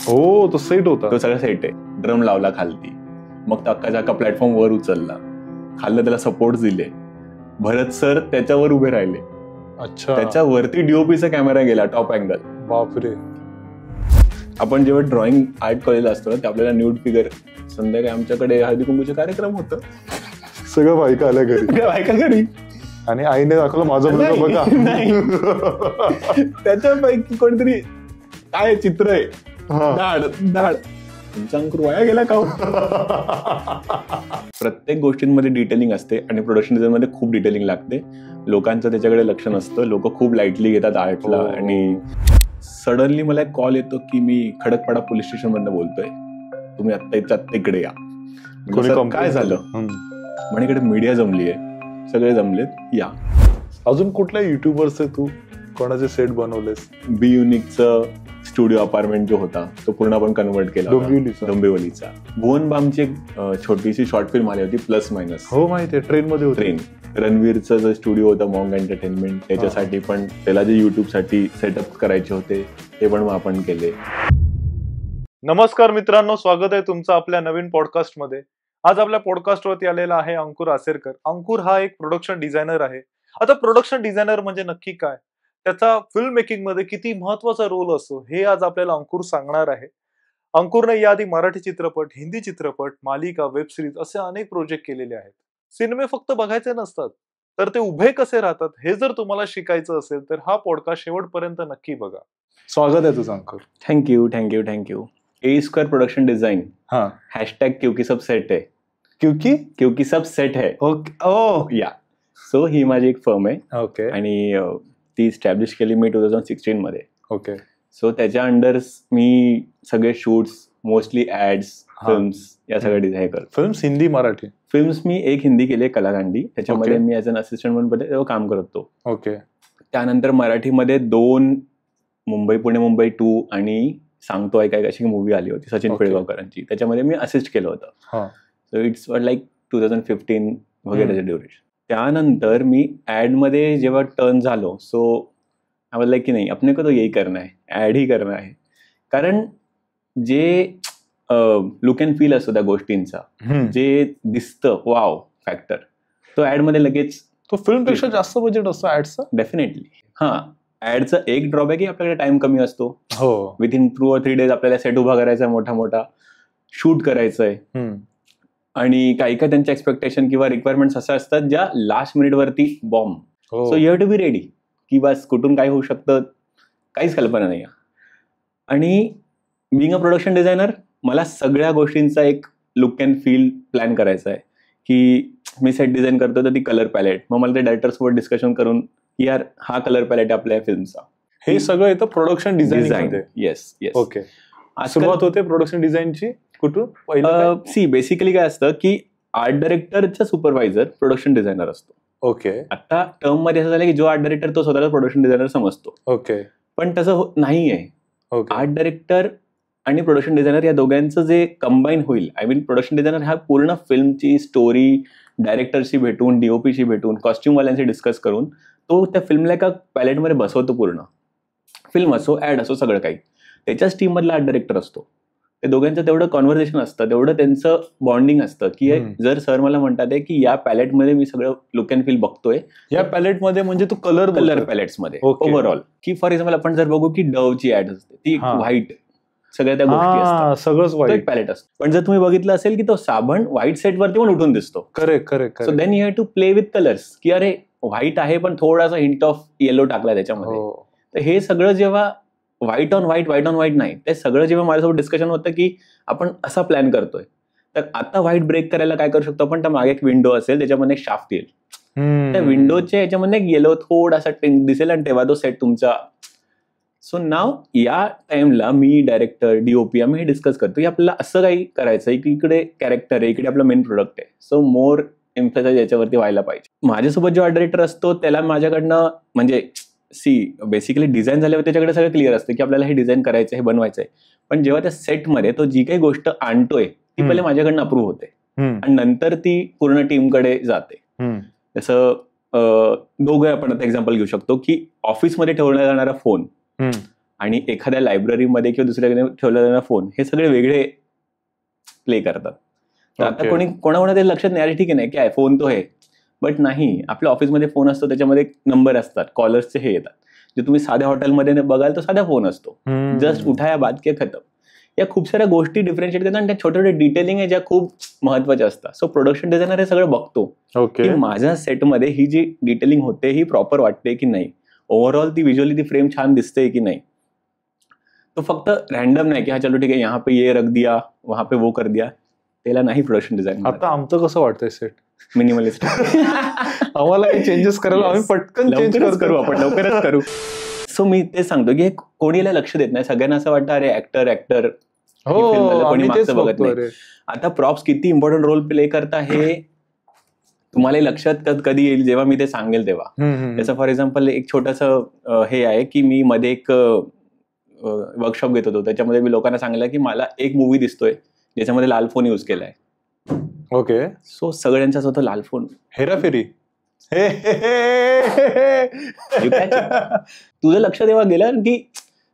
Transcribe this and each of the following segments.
हो, तो सेट होता. तो सगळा सेट आहे. ड्रम लावला खालती, मग अख्खा प्लॅटफॉर्म वर उचलला, खाल्लं त्याला सपोर्ट दिले. भरत सर त्याच्यावर उभे राहिले. अच्छा. त्याच्यावरती डीओपीचा कॅमेरा गेला, टॉप अँगल. बापरे. आपण जेव्हा ड्रॉइंग आर्ट कॉलेजला असतो ना, ते आपल्याला न्यूड फिगर, संध्याकाळी आमच्याकडे हळदी कुंकूचे कार्यक्रम होतं. सगळं बायका आल्या घरी. बायका घरी. आणि आईने दाखवलं माझं मुलगा बघा. त्याच्यापैकी कोणतरी काय चित्र आहे, धाड धाड. तुमचा अंकुर वाया गेला का? प्रत्येक गोष्टींमध्ये डिटेलिंग असते आणि प्रोडक्शन डिझाईन मध्ये खूप डिटेलिंग लागते. लोकांचं त्याच्याकडे लक्ष नसतं. लोक खूप लाईटली घेतात आर्टला. आणि सडनली मला एक कॉल येतो की मी खडकपाडा पोलीस स्टेशन मधनं बोलतोय, तुम्ही आत्ता इकडे या. काय झालं? म्हणे इकडे मीडिया जमली आहे, सगळे जमलेत, या. अजून कुठल्या युट्यूबर्स आहे तू? कोणाचे सेट बनवलेस? बी युनिकचं स्टुडिओ अपार्टमेंट जो होता तो पूर्ण आपण कन्वर्ट केला. डोंबिवलीचा. भुवन बामची एक छोटीशी शॉर्ट फिल्म आली होती, प्लस मायनस. हो माहिती आहे, ट्रेन मध्ये होती. ट्रेन. रणवीरचं जो स्टुडिओ होता मॉन्ग एंटरटेनमेंट, त्याच्यासाठी पण त्याला जे युट्यूब साठी सेटअप करायचे होते ते पण आपण केले. नमस्कार मित्रांनो, स्वागत आहे तुमचं आपल्या नवीन पॉडकास्ट मध्ये. आज आपल्या पॉडकास्ट वरती आलेला आहे अंकुर आसेरकर. अंकुर हा एक प्रोडक्शन डिझायनर आहे. आता प्रोडक्शन डिझायनर म्हणजे नक्की काय, त्याचा फिल्म मेकिंग मध्ये किती महत्वाचा रोल असतो, हे आज आपल्याला अंकुर सांगणार आहे. अंकुरने याआधी मराठी चित्रपट, हिंदी चित्रपट, मालिका, वेब सिरीज असे अनेक प्रोजेक्ट केलेले आहेत. सिनेमे फक्त बघायचे नसतात, तर ते उभे कसे राहतात हे जर तुम्हाला शिकायचं असेल तर हा पॉडकास्ट शेवटपर्यंत नक्की बघा. स्वागत आहे तुझं अंकुर. थँक्यू. ए स्क्वायर प्रोडक्शन डिजाइन, हैशटैग क्योंकि सब सेट है. क्योंकि सब सेट है. ओके. या. सो ही माझी एक फर्म आहे. ओके. आणि ती स्टॅब्लिश केली मी 2016 मध्ये. ओके. सो त्याच्या अंडर मी सगळे शूट्स, मोस्टली ऍड्स, फिल्म्स या सगळ्या डिझाईन करतो. फिल्म्स हिंदी मराठी? फिल्म्स मी एक हिंदी केली, कलाकांडी. त्याच्यामध्ये मी ऍज अन असिस्टंट म्हणून काम करतो. ओके. त्यानंतर मराठीमध्ये 2 मुंबई 2 आणि सांगतो ऐकाय अशी मूवी आली होती सचिन पिळगावकरांची. त्याच्यामध्ये मी असिस्ट केलं होतं. सो इट्स लाईक 2015 वगैरे ड्युरेशन. त्यानंतर मी ऍड मध्ये जेव्हा टर्न झालो, सो आय वाज लाईक की नाही अपने को तो यही करना है, ऍड ही करना है. कारण जे लुक अँड फील असतो त्या गोष्टींचा, जे दिसतं वाव फॅक्टर, तो ऍड मध्ये लगेच. तो फिल्म पेक्षा जास्त बजेट असतो ऍडचा? डेफिनेटली. ऍडचा एक ड्रॉबॅक की आपल्याकडे टाइम कमी असतो. हो. विथिन 2 or 3 days आपल्याला सेट उभा करायचा, मोठा शूट करायचंय. आणि काही त्यांच्या एक्सपेक्टेशन किंवा रिक्वायरमेंट्स अशा असतात ज्या लास्ट मिनिट वरती bomb. So you have to be ready की बस कुठून काय होऊ शकतं काहीच कल्पना नाही. आणि बिंग अ प्रोडक्शन डिझायनर मला सगळ्या गोष्टींचा एक लुक अँड फील प्लॅन करायचा आहे. की मी सेट डिझाईन करतो तर ती कलर पॅलेट, मग मला ते डायरेक्टर सोबत डिस्कशन करून की यार हा कलर पॅलेट आपल्या फिल्मचा. हे सगळं येतं प्रोडक्शन डिझाईन. येस. ओके. सुरुवात होते प्रोडक्शन डिझाईनची कुठून? सी बेसिकली काय असतं की आर्ट डायरेक्टरचा सुपरवायझर प्रोडक्शन डिझायनर असतो. ओके. आता टर्म मध्ये असं झालं की जो आर्ट डायरेक्टर तो स्वतःला प्रोडक्शन डिझायनर समजतो. ओके. पण तसं नाहीये. आर्ट डायरेक्टर आणि प्रोडक्शन डिझायनर या दोघांचं जे कंबाईन होईल, आय मीन प्रोडक्शन डिझायनर हा पूर्ण फिल्मची स्टोरी डायरेक्टरशी भेटून, डीओपीशी भेटून, कॉस्ट्युमवाल्यांशी डिस्कस करून तो त्या फिल्मला एका पॅलेटमध्ये बसवतो. पूर्ण फिल्म असो, ऍड असो, सगळं काही त्याच्याच टीम मधला आर्ट डायरेक्टर असतो. ते दोघांचं तेवढं कॉन्व्हर्सेशन असतं, तेवढं त्यांचं बॉन्डिंग असतं की जर सर मला म्हणतात की या पॅलेटमध्ये मी सगळं लुक अँड फील बघतोय. या पॅलेटमध्ये म्हणजे तो कलर पॅलेट्समध्ये ओव्हरऑल. की फॉर एक्झाम्पल आपण जर बघू की डवची ऍड असते ती व्हाईट, सगळ्या त्या गोष्टी असतात, सगळंच व्हाईट पॅलेट असतो. पण जर तुम्ही बघितलं असेल की तो साबण व्हाईट सेटवरती पण उठून दिसतो. Correct. So then you have to play with colours की अरे व्हाईट आहे पण थोडासा हिंट ऑफ येलो टाकला त्याच्यामध्ये. तर हे सगळं जेव्हा व्हाईट ऑन व्हाईट नाही, ते सगळं जेव्हा माझ्यासोबत डिस्कशन होतं की आपण असा प्लॅन करतोय तर आता व्हाईट ब्रेक करायला काय करू शकतो आपण, त्या मागे एक विंडो असेल त्याच्यामध्ये एक शाफ्ट येईल, त्या विंडोच्या याच्यामध्ये एक येलो थोडासा टिंट दिसेल आणि तेव्हा तो सेट तुमचा. सो नाव या टाइमला मी डायरेक्टर, डीओपी आम्ही हे डिस्कस करतो की आपल्याला असं काही करायचं आहे की इकडे कॅरेक्टर आहे, इकडे आपला मेन प्रोडक्ट आहे. सो मोर एम्फसाइज याच्यावरती व्हायला पाहिजे. माझ्यासोबत जो आर्ट डायरेक्टर असतो त्याला माझ्याकडनं म्हणजे बेसिकली डिझाईन झाल्यावर त्याच्याकडे सगळं क्लिअर असतं की आपल्याला हे डिझाईन करायचं, हे बनवायचं आहे. पण जेव्हा त्या सेटमध्ये तो जी काही गोष्ट आणतोय ती पहिले माझ्याकडनं अप्रूव्ह होते आणि नंतर ती पूर्ण टीमकडे जाते. जसं दोघं आपण आता एक्झाम्पल घेऊ शकतो की ऑफिसमध्ये ठेवला जाणारा फोन आणि एखाद्या लायब्ररीमध्ये किंवा दुसऱ्याकडे ठेवलेला फोन, हे सगळे वेगळे प्ले करतात. तर आता कोणाकोणा ते लक्षात नाही, अरे ठीक आहे नाही काय फोन तो आहे, बट नाही, आपल्या ऑफिसमध्ये फोन असतो, त्याच्यामध्ये नंबर असतात, कॉलर्सचे हे येतात. जे तुम्ही साध्या हॉटेलमध्ये बघाल तर साधा फोन असतो, जस्ट उठाया बात के खतम. या खूप साऱ्या गोष्टी डिफरन्शिएट करतात आणि त्या छोट्या छोट्या डिटेलिंग आहे ज्या खूप महत्वाच्या असतात. सो प्रोडक्शन डिझायनर हे सगळं बघतो की माझ्या सेटमध्ये ही जी डिटेलिंग होते ही प्रॉपर वाटते की नाही, ओव्हरऑल ती व्हिज्युअली ती फ्रेम छान दिसते की नाही. तो फक्त रॅन्डम नाही की हा चलो ठीक आहे यहाँ पे ये रख दिया, वहां पे वो कर दिया, त्याला नाही प्रोडक्शन डिझाईन. आता आमचं कसं वाटतंय सेट मिनिमलिस्ट. आम्हाला काही चेंजेस करायला आम्ही पटकन चेंज करू, आपण लवकरच करू. सो मी ते सांगतो की कोणीला लक्ष देत नाही, सगळ्यांना असं वाटतं अरे ऍक्टर कोणी मागचं बघत नाही. आता प्रॉप्स किती इम्पॉर्टंट रोल प्ले करता हे तुम्हाला लक्षात कधी येईल जेव्हा मी ते सांगेल तेव्हा. त्याचं फॉर एक्झाम्पल एक छोटंसं हे आहे की मी मध्ये एक वर्कशॉप घेत होतो, त्याच्यामध्ये मी लोकांना सांगितलं की मला एक मूवी दिसतोय ज्याच्यामध्ये लाल फोन युज केलाय. ओके. सो सगळ्यांचाच होतं लाल फोन, हेराफेरी. तुझं लक्ष तेव्हा गेलं की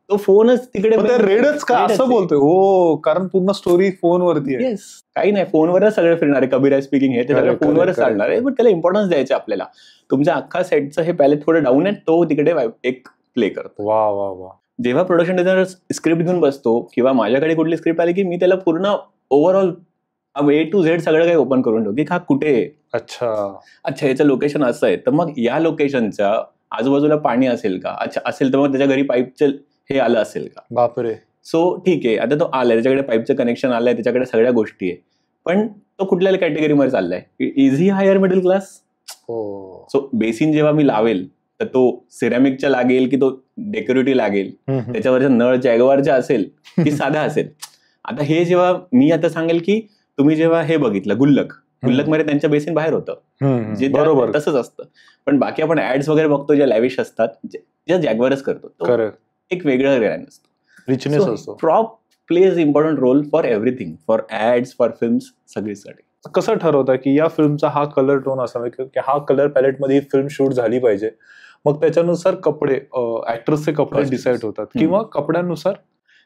तो फोनच तिकडे रेडच का असं बोलतोय. हो, कारण पूर्ण स्टोरी फोनवरती आहे. काही नाही, फोनवरच सगळे फिरणार आहे. कबीर स्पीकिंग हे ते फोनवरच चालणार आहे, पण त्याला इम्पॉर्टन्स द्यायचं आपल्याला. तुमच्या अख्खा सेटचं हे पॅलेट थोडं डाऊन आहे, तो तिकडे एक प्ले करतो. वा वा वा. जेव्हा प्रोडक्शन डिझायनर स्क्रिप्ट घेऊन बसतो किंवा माझ्याकडे कुठली स्क्रिप्ट आली की मी त्याला पूर्ण ओव्हरऑल A to Z सगळं काही ओपन करून ठेवतो की हा कुठे आहे, अच्छा याचं लोकेशन असं आहे, तर मग या लोकेशनच्या आजूबाजूला पाणी असेल का, अच्छा असेल तर मग त्याच्या घरी पाईपचं हे आलं असेल का. बापरे. सो ठीक आहे, आता तो आलाय, त्याच्याकडे पाईपचं कनेक्शन आलंय, त्याच्याकडे सगळ्या गोष्टी आहे, पण तो कुठल्या कॅटेगरीमध्ये चाललाय, is he higher middle class. So basin जेव्हा मी लावेल तर तो सिरॅमिकच्या लागेल की तो डेकोरेटिव्ह लागेल, त्याच्यावरच्या नळ जॅगवारच्या असेल की साधा असेल. आता हे जेव्हा मी आता सांगेल की तुम्ही जेव्हा हे बघितलं गुल्लक मध्ये त्यांच्या बेसिन बाहेर होतं, जे बरोबर तसंच असतं, पण बाकी आपण ऍड्स वगैरे बघतो ज्या लॅविश असतात, ज्या जॅगवारच करतो, एक वेगळं ग्रँड असतो, रिचनेस असतो. Prop plays important role for everything, for ads, for films, सगळीसाठी. कसं ठरवतं की या फिल्मचा हा कलर टोन असावा की हा कलर पॅलेट मध्ये फिल्म शूट झाली पाहिजे, मग त्याच्यानुसार कपडे ऍक्टर्सचे कपडे डिसाईड होतात किंवा कपड्यानुसार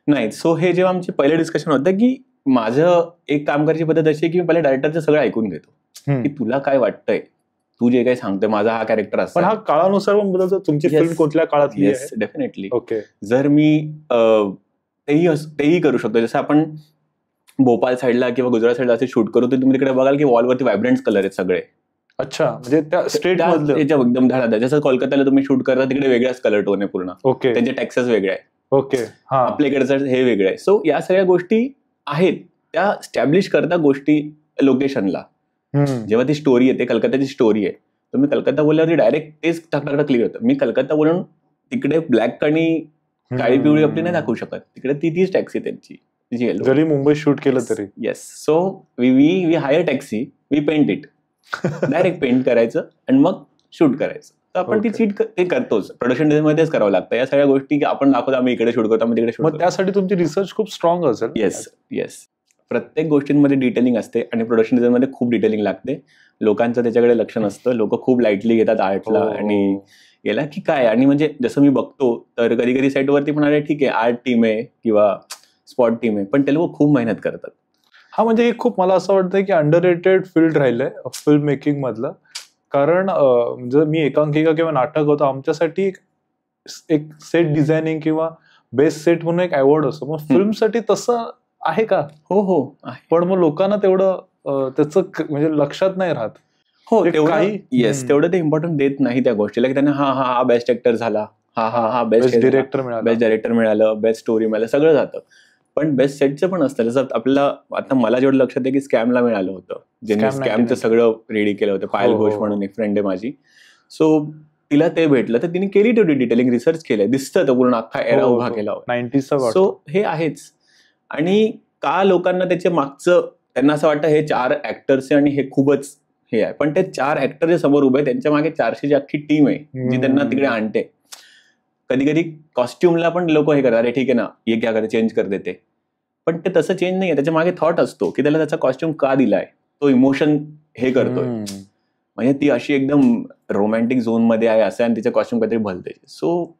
नाही. सो हे जेव्हा आमचे पहिले डिस्कशन होतं की माझं एक काम करायची पद्धत अशी की मी पहिले डायरेक्टरचं सगळं ऐकून घेतो की तुला काय वाटतंय, तू जे काही सांगतोय माझा हा कॅरेक्टर असतो. पण हा काळानुसार पण बदलतो, तुमची फिल्म कुठल्या काळातली आहे. डेफिनेटली. ओके. जर मी तेही करू शकतो, जसं आपण भोपाळ साईडला किंवा गुजरात साईडला असे शूट करू तर तुम्ही तिकडे बघाल की वॉलवरती व्हायब्रंट कलर आहेत सगळे. अच्छा, म्हणजे त्या स्टेट एकदम धडाधड. जसं कोलकाताला तुम्ही शूट करता तिकडे वेगळाच कलर टोन आहे पूर्ण. ओके. त्यांचे टॅक्सेस वेगळे आहे. ओके. आपल्याकडचं हे वेगळं आहे. सो या सगळ्या गोष्टी आहेत त्या स्टॅब्लिश करता गोष्टी लोकेशनला. जेव्हा ती स्टोरी येते, कलकत्ताची स्टोरी आहे, तर मी कलकत्ता बोलल्यावरती डायरेक्ट तेच टाकटा क्लिअर होतं. मी कलकत्ता बोलून तिकडे ब्लॅक आणि काळी पिवळी आपली नाही दाखवू शकत, तिकडे तीच टॅक्सी त्यांची जरी मुंबई शूट केलं तरी. Yes. So we hire taxi, we paint it, direct paint करायचं आणि मग शूट करायचं. तर आपण ती सीट ते करतोच, प्रोडक्शन डिझाईन मध्येच करावं लागतं. या सगळ्या गोष्टी आपण दाखवतो, आम्ही इकडे शूट करतो, आम्ही तिकडे शूट करतो. त्यासाठी तुमची रिसर्च खूप स्ट्रॉंग असेल. येस. प्रत्येक गोष्टींमध्ये डिटेलिंग असते आणि प्रोडक्शन डिझाईन मध्ये खूप डिटेलिंग लागते. लोकांचं त्याच्याकडे लक्ष नसतं, लोक खूप लाईटली घेतात आर्टला आणि गेला की काय. आणि म्हणजे जसं मी बघतो तर कधी कधी सेटवरती पण अरे ठीक आहे आर्ट टीम आहे किंवा स्पॉट टीम आहे, पण ते लोक खूप मेहनत करतात. हा, म्हणजे हे खूप मला असं वाटतं की अंडररेटेड फील्ड राहिलंय फिल्म मेकिंग मधलं. कारण जर मी एकांकिका किंवा नाटक होतं, आमच्यासाठी एक सेट डिझायनिंग किंवा बेस्ट सेट म्हणून एक अवॉर्ड असतो. मग फिल्मसाठी तसं आहे का? हो. पण मग लोकांना तेवढं त्याचं म्हणजे लक्षात नाही राहत. हो, तेवढं ते इम्पॉर्टंट देत नाही त्या गोष्टीला की त्यांना हा बेस्ट ऍक्टर झाला, हा बेस्ट डायरेक्टर मिळालं, बेस्ट स्टोरी मिळालं, सगळं जातं. पण बेस्ट सेटचं पण असतं. जसं आपल्याला आता मला जेवढं लक्षात आहे की स्कॅमला मिळालं होतं, ज्यांनी स्कॅमचं सगळं रेडी केलं होतं. पायल घोष म्हणून एक फ्रेंड आहे माझी, सो तिला ते भेटलं तर तिने केली तेवढी डिटेलिंग, रिसर्च केलंय, दिसतं तो पूर्ण अख्खा एरा उभा केला होता 90s. सो हे आहेच. आणि का लोकांना त्याच्या मागचं त्यांना असं वाटतं हे 4 ऍक्टर्स आहे आणि हे खूपच हे आहे, पण ते 4 ऍक्टर जे समोर उभे त्यांच्या मागे 400ची अख्खी टीम आहे जी त्यांना तिकडे आणते. कधी कधी कॉस्ट्युमला पण लोक हे करतात, अरे ठीक आहे ना, ये क्या करे, चेंज कर देते, पण ते तसं चेंज नाही आहे. त्याच्या मागे थॉट असतो की त्याला त्याचा कॉस्ट्युम का दिलाय, तो इमोशन हे करतोय. म्हणजे ती अशी एकदम रोमॅन्टिक झोन मध्ये आहे असं आणि तिचं कॉस्ट्युम काहीतरी भलते. सो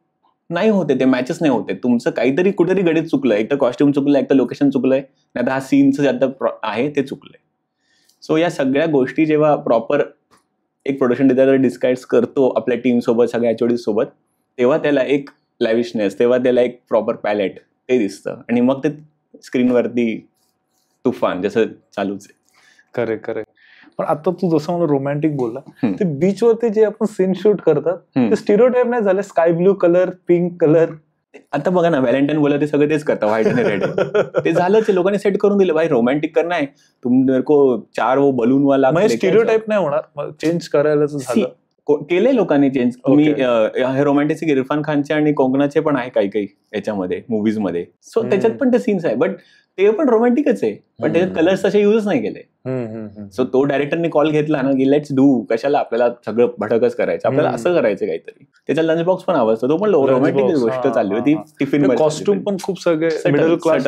नाही होते, ते मॅचेस नाही होते. तुमचं काहीतरी कुठेतरी गणित चुकलंय, एक तर कॉस्ट्युम चुकलंय, एक तर लोकेशन चुकलंय, नाही तर हा सीनचं आता आहे ते चुकलंय. सो या सगळ्या गोष्टी जेव्हा प्रॉपर एक प्रोडक्शन डिझायनर डिस्काइज करतो आपल्या टीम सोबत, सगळ्या एचओडी सोबत, तेव्हा त्याला एक लॅविशनेस, तेव्हा त्याला एक प्रॉपर पॅलेट ते दिसतं आणि मग ते स्क्रीनवरती तुफान जसं चालूच आहे. करेक्ट. पण आता तू जसं मला रोमॅन्टिक बोलला, ते बीच वरती जे आपण सीन शूट करतात ते स्टिरियोटाइप नाही झाले, sky blue colour, pink colour. आता बघा ना, व्हॅलेंटाईन बोला ते सगळं तेच करतात, व्हाईट आणि रेड. ते झालंच, लोकांनी सेट करून दिलं, भाई रोमॅन्टिक करना है तुम मेरे को 4 वो बलून वाला. स्टिरियोटाइप नाही होणार, चेंज करायला झालं, केलंय लोकांनी चेंज. तुम्ही हे रोमॅन्टिक इरफान खानचे आणि कोंकणाचे पण आहे काही याच्यामध्ये मूवीज मध्ये. सो त्याच्यात पण ते सीन्स आहे, बट ते पण रोमॅन्टिकच आहे, पण त्याच्यात कलर्स तसे युजच नाही केले. सो तो डायरेक्टरने कॉल घेतला ना की लेट्स डू, कशाला आपल्याला सगळं भडकच करायचं, आपल्याला असं करायचं काहीतरी. त्याचा लंच बॉक्स पण आवडतो, तो पण रोमॅन्टिक गोष्ट चालली होती. टिफिन कॉस्ट्युम पण खूप सगळे मिडल क्लास,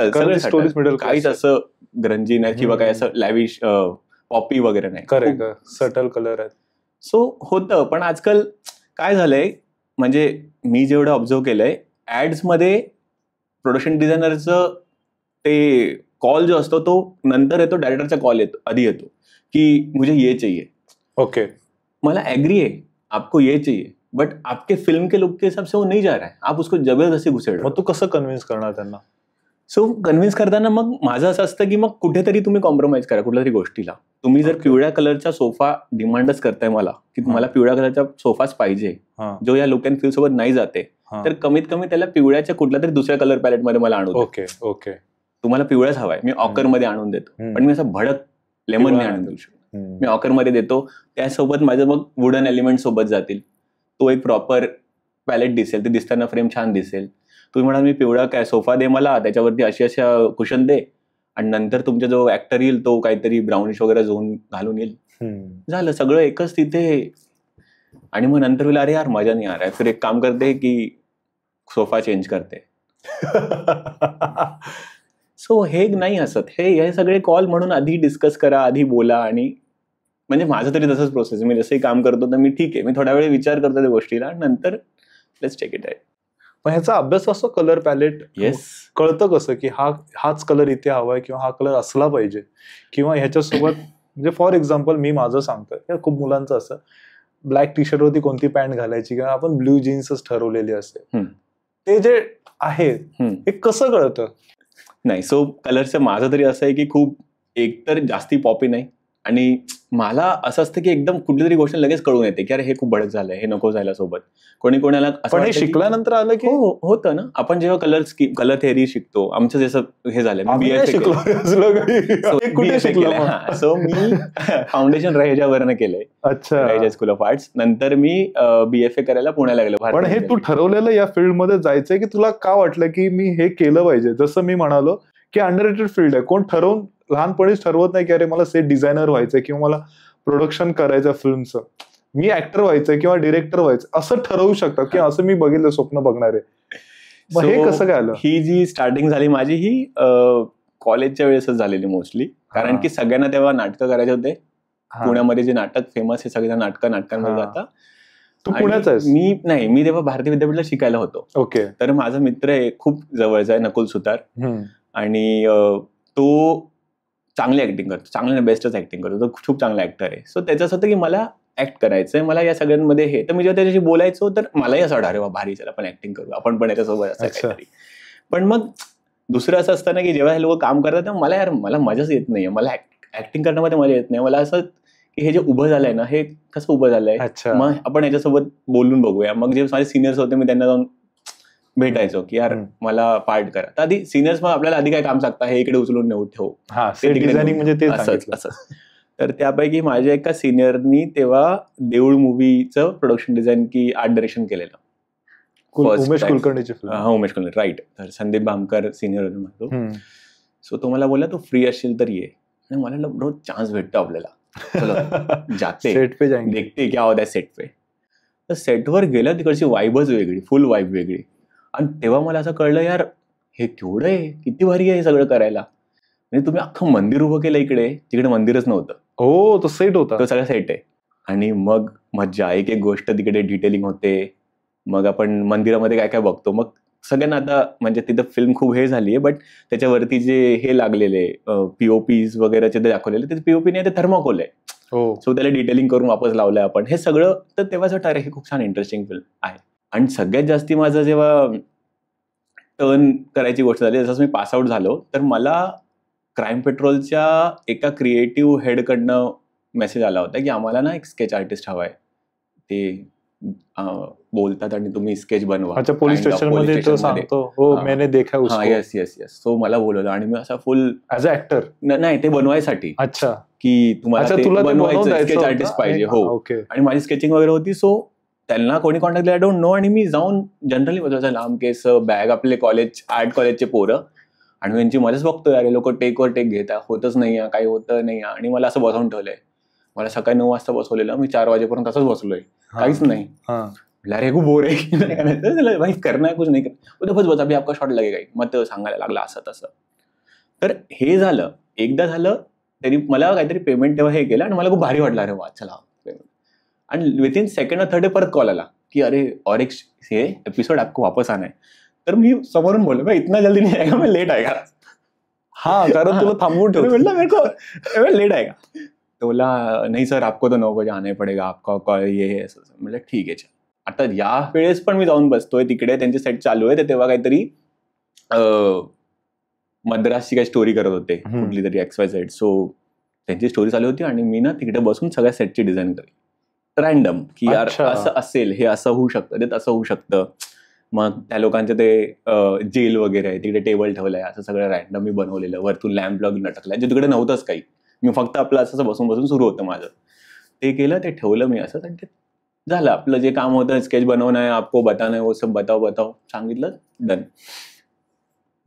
काहीच असं ग्रंजी नाही किंवा काही असं लॅविश पॉपी वगैरे नाही. करेक्ट, सटल कलर आहेत. सो होतं, पण आजकाल काय झालंय, म्हणजे मी जेवढं ऑब्झर्व केलंय, ऍड्स मध्ये प्रोडक्शन डिझायनरचं ते कॉल जो असतो तो नंतर येतो, डायरेक्टरचा कॉल येतो, आधी येतो की मुझे ये चाहिए. ओके, मला ऍग्री है, आपको ये चाहिए, बट आपके फिल्म के लुक के हिसाब से वो नहीं जा रहा है, आप उसको जबरदस्ती घुसेड़. मग तू कसं कन्व्हिन्स करणार त्यांना? सो कन्व्हिन्स करताना मग माझं असं असतं की मग कुठेतरी तुम्ही कॉम्प्रोमाइज करा कुठल्या तरी गोष्टीला. तुम्ही जर पिवळ्या कलरचा सोफा डिमांडच करताय मला की मला पिवळ्या कलरचा सोफाच पाहिजे, जो या लुक अँड फील सोबत नाही जाते, तर कमीत कमी त्याला पिवळ्याच्या कुठल्या तरी दुसऱ्या कलर पॅलेटमध्ये मला आणू. ओके, तुम्हाला पिवळ्याच हवाय, मी ऑकर मध्ये आणून देतो, पण मी असं भडक लेमन नाही आणून देऊ शकतो. मी ऑकर मध्ये देतो, त्यासोबत माझं मग वुडन एलिमेंट सोबत जातील, तो एक प्रॉपर पॅलेट दिसेल, ते दिसताना फ्रेम छान दिसेल. तुम्ही म्हणा मी पिवळा काय सोफा दे मला, त्याच्यावरती अशा कुशन दे, आणि नंतर तुमचा जो ऍक्टर येईल तो काहीतरी ब्राउनिश वगैरे झोन घालून येईल, झालं सगळं एकच तिथे. आणि मग नंतर होईल अरे यार मजा नाही आ रहा है, फिर एक काम करते की सोफा चेंज करते. सो हे नाही असत, हे सगळे कॉल म्हणून आधी डिस्कस करा, आधी बोला. आणि म्हणजे माझं तरी तसंच प्रोसेस, मी जसंही काम करतो तर मी ठीक आहे, मी थोडा वेळ विचार करतो त्या गोष्टीला, नंतर लेट्स टेक इट. पण ह्याचा अभ्यास असतो, कलर पॅलेट. येस, कळतं कसं की हाच कलर इथे हवाय किंवा हा कलर असला पाहिजे, किंवा ह्याच्यासोबत म्हणजे फॉर एक्झाम्पल मी माझं सांगतोय, खूप मुलांचं असं ब्लॅक टी शर्ट वरती कोणती पॅन्ट घालायची किंवा आपण ब्ल्यू जीन्सच ठरवलेली असते, ते जे आहे हे कसं कळतं? नाही, सो कलरचं माझं तरी असं आहे की खूप एकतर जास्ती पॉपी नाही, आणि मला असं असतं की एकदम कुठली तरी गोष्ट लगेच कळून येते की अरे हे खूप भडक झालंय, हे नको जायला सोबत. कोणाला पण शिकल्यानंतर आलं की होतं ना, आपण जेव्हा कलर थेअरी शिकतो, आमचं जसं हे झालंय, सो मी फाउंडेशन ह्याच्यावरनं केलंय, अच्छा, स्कूल ऑफ आर्ट्स. नंतर मी BFA करायला पुण्याला गेलो. पण हे तू ठरवलेलं या फील्ड मध्ये जायचंय की तुला का वाटलं की मी हे केलं पाहिजे? जसं मी म्हणालो की अंडररेटेड फील्ड आहे, कोण ठरवून लहानपणीच ठरवत नाही की अरे मला सेट डिझायनर व्हायचंय किंवा मला प्रोडक्शन करायचं फिल्मचं, मी ऍक्टर व्हायचंय किंवा डिरेक्टर व्हायचं, असं ठरवू शकतात की असं मी बघितलं स्वप्न बघणारे. हे कसं काय आलं? ही जी स्टार्टिंग झाली माझी ही कॉलेजच्या वेळेसच झालेली मोस्टली, कारण की सगळ्यांना तेव्हा नाटकं करायचे होते. पुण्यामध्ये जे नाटक फेमस आहे, सगळ्या नाटकांमध्ये जाता. तू पुण्याचा आहेस? मी नाही, मी तेव्हा भारतीय विद्यापीठला शिकायला होतो. ओके. तर माझा मित्र आहे खूप जवळचा आहे, नकुल सुतार, आणि तो चांगली ऍक्टिंग करतो, चांगली बेस्टच ऍक्टिंग करतो, तो खूप चांगला ऍक्टर आहे. सो त्याचं असं होतं की मला ऍक्ट करायचंय, मला या सगळ्यांमध्ये हे. तर मी जेव्हा त्याच्याशी बोलायचो तर मलाही असं वाटतं अरे वा भारी, चला आपण ऍक्टिंग करू, आपण पण याच्यासोबत असं काहीतरी. पण मग दुसरं असं असतं ना की जेव्हा हे लोक काम करतात तेव्हा मला मजाच येत नाहीये, मला ऍक्टिंग करण्यामध्ये मजा येत नाही. मला असं की हे जे उभं झालंय ना, हे कसं उभं झालंय, मग आपण याच्यासोबत बोलून बघूया. मग जे माझे सिनियर्स होते मी त्यांना जाऊन भेटायचो की यार मला पार्ट करा. तर आधी सिनियर्स मग आपल्याला आधी काय काम सांगता, हे इकडे उचलून नेऊ ठेवू, तर त्यापैकी माझ्या एका सिनियरनी तेव्हा देऊळ मूवीचं प्रोडक्शन डिझाईन की आर्ट डायरेक्शन केलेलं. उमेश कुलकर्णीचे फिल्म. उमेश कुलकर्णी, राईट. तर संदीप भामकर सिनियर होते माझं. सो तो मला बोलला तू फ्री असशील तर ये. आणि मला रोज चान्स भेटतो आपल्याला, चलो जाते सेट पे जाएंगे, देखते क्या होता है सेट पे. तर सेटवर गेलं, तिकडची वाईबच वेगळी, फुल वाईब वेगळी. आणि तेव्हा मला असं कळलं यार हे केवढं आहे, किती भारी आहे हे सगळं करायला. म्हणजे तुम्ही अख्खं मंदिर उभं केलं इकडे, तिकडे मंदिरच नव्हतं. हो, तो सेट होता, तो सगळं सेट आहे. आणि मग मज्जा, एक एक गोष्ट तिकडे डिटेलिंग होते. मग आपण मंदिरामध्ये काय काय बघतो, मग सगळ्यांना आता म्हणजे तिथं फिल्म खूप हे झाली आहे, बट त्याच्यावरती जे हे लागलेले पीओपीज वगैरेचे ते दाखवलेले, ते पीओपी नाही, ते थर्माकोल आहे. सो त्याला डिटेलिंग करून वापस लावलंय आपण, हे सगळं. तर तेव्हाच वाटतं हे खूप छान इंटरेस्टिंग फिल्म आहे. आणि सगळ्यात जास्ती माझं जेव्हा टर्न करायची गोष्ट झाली, जसं मी पास आउट झालो, तर मला क्राईम पेट्रोलच्या एका क्रिएटिव्ह हेडकडनं मेसेज आला होता की आम्हाला ना एक स्केच आर्टिस्ट हवाय, ते बोलतात आणि तुम्ही स्केच बनवा. अच्छा, पोलीस स्टेशन मध्ये तो सांगतो, हो मैंने देखा उसको. Yes yes yes. सो मला बोलवलं आणि मी असा फुल ऍज अ ऍक्टर. नाही, ते बनवायसाठी. अच्छा, की तुम्हाला तुला बनवायचं स्केच आर्टिस्ट पाहिजे. हो. आणि माझी स्केचिंग वगैरे होती. सो त्यांना कोणी कॉन्टॅक्ट आय डोंट नो. आणि मी जाऊन जनरली बघायचं लांब केस, बॅग, आपले कॉलेज, आर्ट कॉलेजचे पोरं, आणि त्यांची मजाच बघतोय, अरे लोक टेकवर टेक घेतात, होतच नाही, काही होतं नाही. आणि मला असं बसवून ठेवलंय. मला सकाळी 9 वाजता बसवलेलं, मी 4 वाजेपर्यंत असंच बसलोय, काहीच नाही. अरे खूप बोर आहे, भाई करना है कुछ नाही करना, बस अभी आपका शॉट लगेगा. मग ते सांगायला लागला असं तसं. तर हे झालं, एकदा झालं. तरी मला काहीतरी पेमेंट तेव्हा हे केलं आणि मला खूप भारी वाटलं, अरे वा चला पेमेंट. आणि विथिन सेकंड और थर्ड डे परत कॉल आला की अरे और एक हे एपिसोड आपको वापस आना है. तर मी समोरून बोललो, भाई इतना जल्दी नहीं आएगा, मैं लेट आएगा. हा, कारण तुला थांबवून ठेवलं. म्हटलं मेरे को लेट आएगा. तो बोला नहीं सर, आपको तो 9 बजे आना पडेगा, आपका कॉल ये है. म्हटलं ठीक आहे. आता या वेळेस पण मी जाऊन बसतोय तिकडे, त्यांचे सेट चालू आहे. तेव्हा काहीतरी मद्रासची काही स्टोरी करत होते, कुठली तरी XYZ. सो त्यांची स्टोरी चालू होती आणि मी ना तिकडे बसून सगळ्या सेटची डिझाईन करेल रँडम, की यार असं असेल, हे असं होऊ शकतं, ते तसं होऊ शकतं. मग त्या लोकांचं ते जेल वगैरे आहे, तिकडे टेबल ठेवलंय, असं सगळं रँडम मी बनवलेलं. वरतून लॅम्प ब्लॉग लटकलाय, जे तिकडे नव्हतंच काही. मी फक्त आपलं असं बसून बसून सुरू होतं माझं. ते केलं, ते ठेवलं मी असं, आणि ते झालं आपलं जे काम होतं. स्केच बनवणं आहे, आपको बताना है, वो सब बताओ सांगितलं, डन.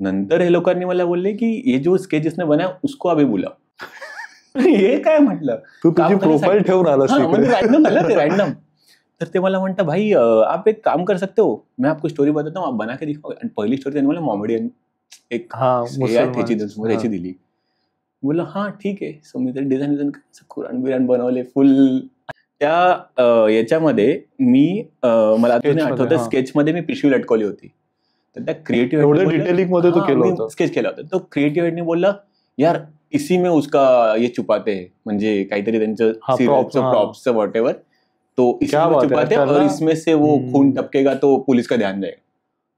नंतर हे लोकांनी मला बोलले की ये जो स्केच इसने बनाया उसको अभी बुलाओ. हे काय म्हटलं, तू तुझी प्रोफाईल ठेवून आलास रॅन्डम. तर ते मला म्हणतं, भाई आप एक काम कर सकते हो, मैं आपको स्टोरी बताता हूँ, आप बना के दिखाओ. आणि पहिली स्टोरी त्यांनी मला मॉमेडियन एक त्याची दिली. बोललो हा ठीक आहे. सो मी तर डिझाईन कुराण बिराण बनवले फुल. त्या याच्यामध्ये मी मला आठवतं, स्केचमध्ये मी पिशवी लटकवली होती. तर त्या क्रिएटिव्ह डिटेलिंग मध्ये तू केलं होतं, स्केच केला होता. तो क्रिएटिव्ह हेडने बोलला, यार इसी में उसका ये छुपाते हैं, म्हणजे काहीतरी त्यांचं प्रॉप्सचं वॉट एव्हर, तो इसमें छुपाते और इसमें से वो खून टपकेगा तो पुलिस का ध्यान जाएगा.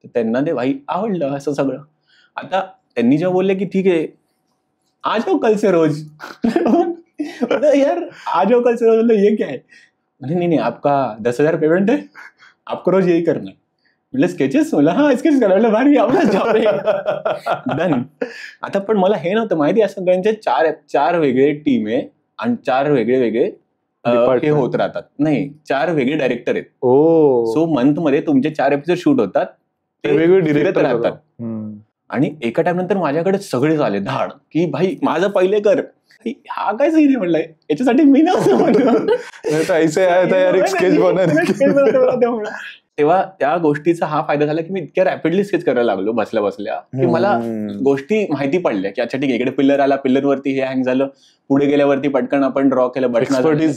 तर त्यांना ते भाई आवडलं असं सगळं. आता त्यांनी जेव्हा बोलले की ठीक आहे, आ जाओ कल से रोज. यार आ जाओ कल से रोज, ये क्या है? नहीं, आपका 10,000 पेमेंट है, आपको रोज यही करना है. म्हटलं स्केचेस? मला हा स्केच करायला भारी डन. आता पण मला हे नव्हतं माहिती, असं सगळ्यांचे 4 वेगळे टीम आहे आणि 4 वेगळे हे होत राहतात. नाही, 4 वेगळे डायरेक्टर आहेत. सो मंथ मध्ये तुमचे 4 एपिसोड शूट होतात, ते वेगळे डिरेक्टर राहतात. आणि एका टाइम नंतर माझ्याकडे सगळे झाले धाड की भाई माझं पहिले कर. हा काय सही नाही म्हटलंय, याच्यासाठी मी नव्हतं. तेव्हा त्या गोष्टीचा हा फायदा झाला की मी इतक्या रॅपिडली स्केच करायला लागलो बसल्या बसल्या, की मला गोष्टी माहिती पडल्या की अच्छा ठीक आहे, इकडे पिल्लर आला, पिल्लरवरती हे हँग झालं, पुढे गेल्यावरती पटकन आपण ड्रॉ केलं, बटन.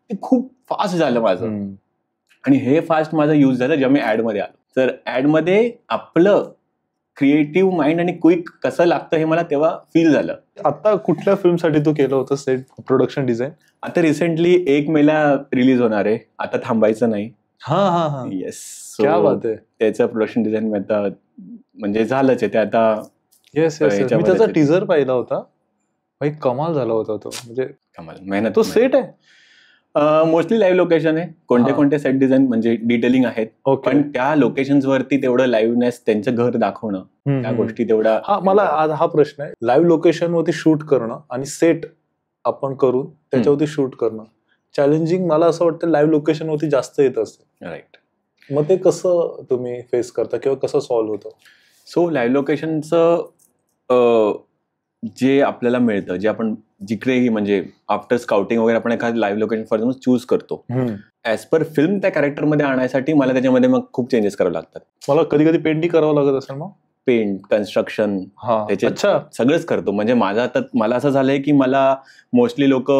ते खूप फास्ट झालं माझं. आणि हे फास्ट माझं यूज झालं जेव्हा मी ऍडमध्ये आलो. तर ऍडमध्ये आपलं क्रिएटिव्ह माइंड आणि क्विक कसं लागतं हे मला तेव्हा फील झालं. आता कुठल्या फिल्मसाठी तू केलं होतं सेट प्रोडक्शन डिझाईन? आता रिसेंटली 1 मेला रिलीज होणार आहे, आता थांबायचं नाही. हा येस, क्या बात आहे. त्याचं प्रोडक्शन डिझाईन आता म्हणजे झालंच आहे ते आता. येस, मी त्याचा टीजर पाहिला होता, भाई कमाल झाला होता तो, म्हणजे कमाल मेहनत. तो सेट आहे मोस्टली लाईव्ह लोकेशन आहे. कोणते सेट डिझाईन म्हणजे डिटेलिंग आहेत, पण त्या लोकेशन्स वरती तेवढं लाईव्हनेस, त्यांचं घर दाखवणं, त्या गोष्टी तेवढा. मला आज हा प्रश्न आहे, लाईव्ह लोकेशन वरती शूट करणं आणि सेट आपण करून त्याच्यावरती शूट करणं चॅलेंजिंग मला असं वाटतं लाईव्ह लोकेशन वरती जास्त येत असते. राईट. मग ते कसं तुम्ही फेस करता किंवा कसं सॉल्व्ह होतं? सो लाईव्ह लोकेशनचं जे आपल्याला मिळतं, जे आपण जिकडेही म्हणजे आफ्टर स्काउटिंग वगैरे आपण एखादं live location for example choose करतो, ऍज पर फिल्म त्या कॅरेक्टरमध्ये आणण्यासाठी मला त्याच्यामध्ये मग खूप चेंजेस करावे लागतात. मला कधी कधी पेंटिंग करावं लागत असेल, मग पेंट, कन्स्ट्रक्शन, त्याचे सगळंच करतो. म्हणजे माझं आता मला असं झालंय की मला मोस्टली लोक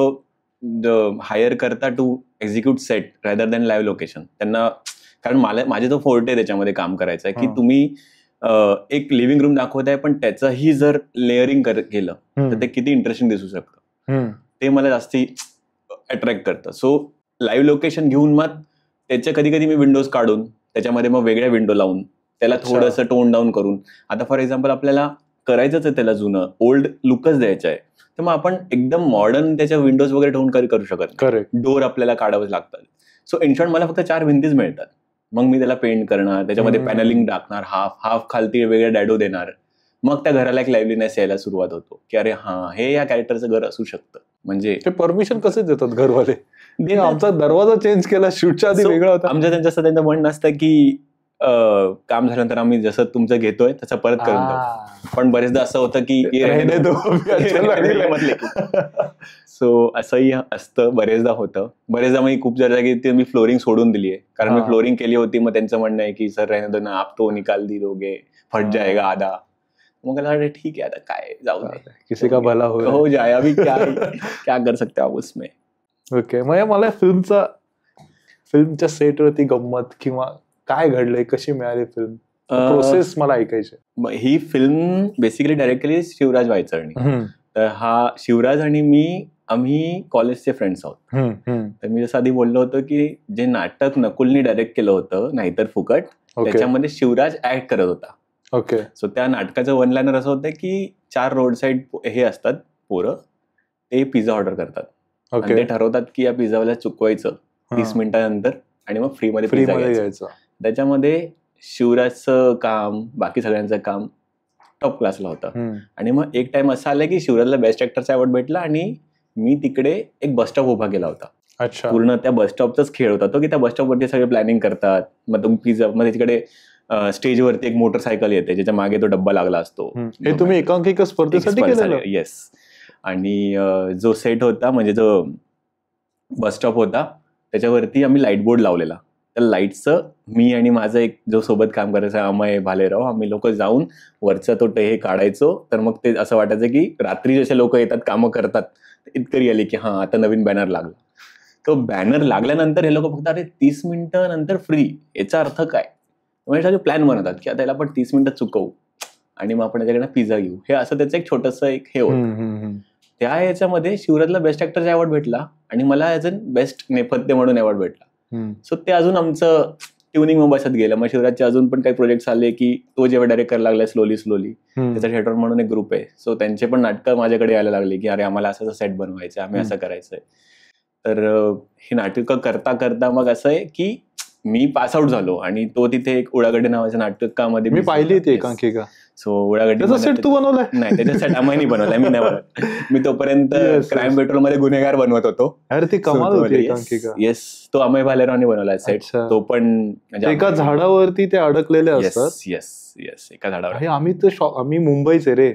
हायर करता to execute set rather than live location. त्यांना कारण माझे तो फोर्टे त्याच्यामध्ये काम करायचं आहे की हा. तुम्ही एक लिव्हिंग रूम दाखवताय पण त्याचंही जर लेअरिंग केलं तर ते किती इंटरेस्टिंग दिसू शकतं, ते मला जास्ती अट्रॅक्ट करतं. सो लाईव्ह लोकेशन घेऊन मग त्याच्या कधी कधी मी विंडोज काढून त्याच्यामध्ये मग वेगळ्या विंडो लावून त्याला थोडंसं टोन डाऊन करून, आता फॉर एक्झाम्पल आपल्याला करायचंच आहे त्याला जुनं ओल्ड लुकच द्यायचं आहे, तर मग आपण एकदम मॉडर्न त्याच्या विंडोज वगैरे ठेवून करू शकत नाही. डोर आपल्याला काढावंच लागतात. सो इन शॉर्ट मला फक्त 4 भिंतीच मिळतात. मग मी त्याला पेंट करणार, त्याच्यामध्ये पॅनलिंग टाकणार, हाफ खालती वेगळे डॅडो देणार, मग त्या घराला एक लाईव्हलीनेस यायला सुरुवात होतो की अरे हा हे या कॅरेक्टरचं घर असू शकतं. म्हणजे ते परमिशन कसे देतात घरवाले? आमचा दरवाजा चेंज केला शूटच्या आधी वेगळा होता. आमच्या त्यांचं म्हणणं असतं की काम झाल्यानंतर आम्ही जसं तुमचं घेतोय तसं परत करून देऊ, पण बरेचदा असं होतं की सो असंही असतं, बरेचदा होतं. बरेचदा मी खूप जागी मी फ्लोरिंग सोडून दिली आहे, कारण मी फ्लोरिंग केली होती. मग त्यांचं म्हणणं आहे की सर रहने दो ना, आप तो निकाल दी दोगे, फट जाएगा आधा. मग मला ठीक आहे, आता काय जाऊ दे, किसी का भला हो जाए, अभी क्या कर सकते आप उसमें. ओके, मग मला फिल्मच्या सेटवरती गंमत किंवा काय घडलंय, कशी मिळाली फिल्म, प्रोसेस मला ऐकायची. ही फिल्म बेसिकली डायरेक्ट केली शिवराज वायचळणी. तर हा शिवराज आणि आम्ही कॉलेजचे फ्रेंड्स आहोत. तर मी जसं आधी बोललो होतो की जे नाटक नकुलनी डायरेक्ट केलं होतं नाहीतर फुकट, त्याच्यामध्ये शिवराज ऍक्ट करत होता. ओके. सो त्या नाटकाचं वन लाईनर असं होतं की 4 रोड साईड हे असतात पोरं, ते पिझ्झा ऑर्डर करतात आणि ते ठरवतात की या पिझ्झावाला चुकवायचं 30 मिनिटानंतर आणि मग फ्रीमध्ये पिझ्झा घ्यायचा. त्याच्यामध्ये शिवराजचं काम, बाकी सगळ्यांचं काम टॉप क्लासला होतं. आणि मग एक टाइम असं आलं की शिवराजला बेस्ट ऍक्टरचा अवॉर्ड भेटला आणि मी तिकडे एक बस स्टॉप उभा केला होता. पूर्ण त्या बस स्टॉपचाच खेळ होता तो, की त्या बस स्टॉपवरती सगळे प्लॅनिंग करतात. मग तो पिझ्झा मध्ये तिकडे स्टेजवरती एक मोटरसायकल येते ज्याच्या मागे तो डब्बा लागला असतो. हे तुम्ही एकांकिका स्पर्धेसाठी केलेलं? येस. आणि जो सेट होता म्हणजे जो बस स्टॉप होता त्याच्यावरती आम्ही लाईट बोर्ड लावलेला. त्या लाईटचं मी आणि माझं एक जो सोबत काम करायचा अमय भालेराव, आम्ही लोक जाऊन वरचा तो हे काढायचो. तर मग ते असं वाटायचं की रात्री जसे लोक येतात कामं करतात इतकरी आली की हा आता नवीन बॅनर लागला. तो बॅनर लागल्यानंतर हे लोक फक्त अरे 30 मिनिटं नंतर फ्री, याचा अर्थ काय, म्हणजे प्लॅन बनवतात की आता याला आपण 30 मिनिटं चुकवू आणि मग आपण त्याच्याकडे पिझ्झा घेऊ. हे असं त्याचं एक छोटंसं एक हे होतं. त्या याच्यामध्ये शिवराजला बेस्ट ऍक्टरचा अवॉर्ड भेटला आणि मला ॲज अन बेस्ट नेपथ्य म्हणून अवॉर्ड भेटला. सो ते अजून आमचं ट्युनिंग मग बसत गेलं. मग शिवराजचे अजून पण काही प्रोजेक्ट आले की तो जेव्हा डायरेक्ट करायला लागला स्लोली त्याचा थिएटर म्हणून एक ग्रुप आहे. सो त्यांचे पण नाटकं माझ्याकडे यायला लागली की अरे आम्हाला असं सेट बनवायचं, आम्ही असं करायचंय. तर ही नाटकं करता करता मग असं आहे की मी पास आउट झालो आणि तो तिथे एक उडागड्डे नावाच्या नाटकामध्ये मी पाहिली होती एकांकिका. सो उडागड्डे सेट तू बनवलाय? नाही, त्याच्या सेट आम्ही बनवलाय, मी नाही बनवला. मी तोपर्यंत क्राईम पेट्रोल मध्ये गुन्हेगार बनवत होतो. अरे ती कमाल होती एकांकिका. येस, तो अमय भालेरावने बनवलाय सेट. तो पण एका झाडावरती ते अडकलेले असतात. येस, एका झाडावर. आम्ही मुंबईचे रे,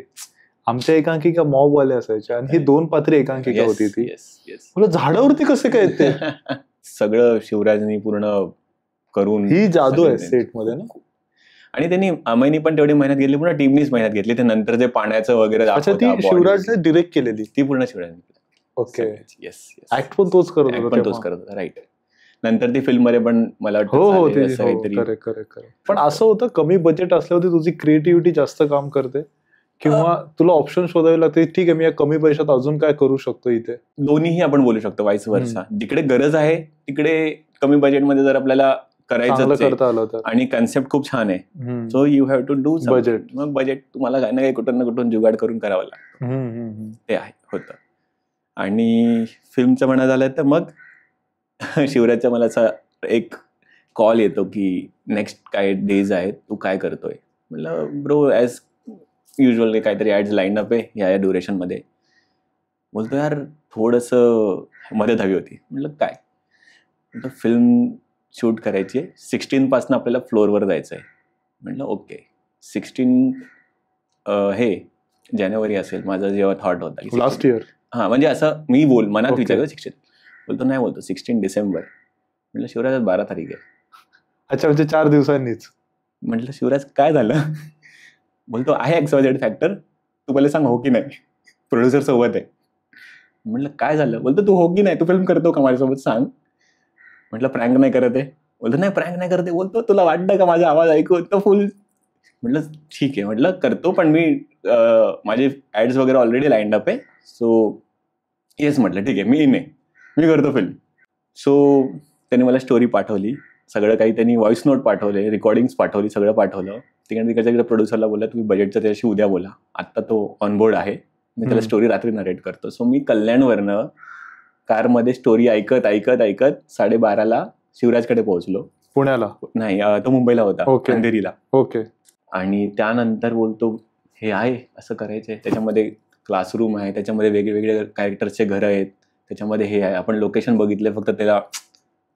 आमच्या एकांकिका मॉब वाले असायच्या आणि ही 2 पात्री एकांकिका होती ती. मला झाडावरती कसे काय ते सगळं शिवराजनी पूर्ण करून, ही जादू आहे सेट मध्ये ना. आणि त्यांनी अमयनी पण तेवढी मेहनत घेतली, पूर्ण टीमनीच मेहनत घेतली. ते नंतर जे पाण्याचं वगैरे शिवराजने डिरेक्ट केलेली, ती पूर्ण शिवराजने. ओके. येस, ऍक्ट पण तोच करत होता. राईट. नंतर ती फिल्म मध्ये पण मला वाटतं. पण असं होतं कमी बजेट असल्यावरती तुझी क्रिएटिव्हिटी जास्त काम करते किंवा तुला ऑप्शन शोधावे लागते. ठीक आहे, मी या कमी पैशात अजून काय करू शकतो इथे. दोन्हीही आपण बोलू शकतो, वाईस वर्सा. जिकडे गरज आहे तिकडे कमी बजेटमध्ये जर आपल्याला करायचं करता आलं तर, आणि कन्सेप्ट खूप छान आहे, so you have to do budget. मग बजेट तुम्हाला काही ना काही कुठून ना कुठून जुगाड करून करावं लागतं. ते आहे होतं. आणि फिल्मचं म्हणा झालं तर मग शिवराजचा मला असा एक कॉल येतो की नेक्स्ट काय डेज आहेत, तू काय करतोय. म्हटलं ब्रो ॲज युजल काहीतरी ॲड्स लाईन अप आहे या ड्युरेशन मध्ये. बोलतो यार थोडंसं मदत हवी होती. म्हटलं काय. फिल्म शूट करायची आहे, 16 पासून आपल्याला फ्लोअरवर जायचं आहे. म्हटलं ओके. 16 हे जानेवारी असेल माझा जेव्हा थॉट होता लास्ट इयर. हा, म्हणजे असं मी मनात विचारलं 16. बोलतो नाही, बोलतो 16 डिसेंबर. म्हटलं शिवराज 12 तारीख आहे. अच्छा, म्हणजे 4 दिवसांनीच. म्हटलं शिवराज काय झालं. बोलतो आहे एक्सवायझेड फॅक्टर, तू पहिले सांग हो की नाही. प्रोड्युसर सोबत आहे. म्हटलं काय झालं. बोलतो तू हो की नाही, तू फिल्म करतो का माझ्यासोबत सांग. म्हटलं प्रँक नाही करत आहे. बोलतो नाही प्रँक नाही करते. बोलतो तुला वाटतं का माझा आवाज ऐकू? तो फुल म्हटलं ठीक आहे, म्हटलं करतो, पण मी माझे ऍड्स वगैरे ऑलरेडी लाईन अप आहे. सो येस म्हटलं ठीक आहे, मी करतो फिल्म. सो त्यांनी मला स्टोरी पाठवली, सगळं काही त्यांनी व्हॉइस नोट पाठवले, रेकॉर्डिंग्स पाठवली, सगळं पाठवलं. तिकडच्या प्रोड्युसरला बोलला तुम्ही बजेटचं त्याच्याशी उद्या बोला, आत्ता तो ऑनबोर्ड आहे, मी त्याला स्टोरी रात्री नरेट करतो. सो मी कल्याणवरनं कारमध्ये स्टोरी ऐकत 12:30 शिवराजकडे पोहोचलो. पुण्याला नाही, तो मुंबईला होता, अंधेरीला. ओके. आणि त्यानंतर बोलतो हे आहे असं करायचंय, त्याच्यामध्ये क्लासरूम आहे, त्याच्यामध्ये वेगवेगळे कॅरेक्टर्सचे घर आहेत, त्याच्यामध्ये हे आहे, आपण लोकेशन बघितले, फक्त त्याला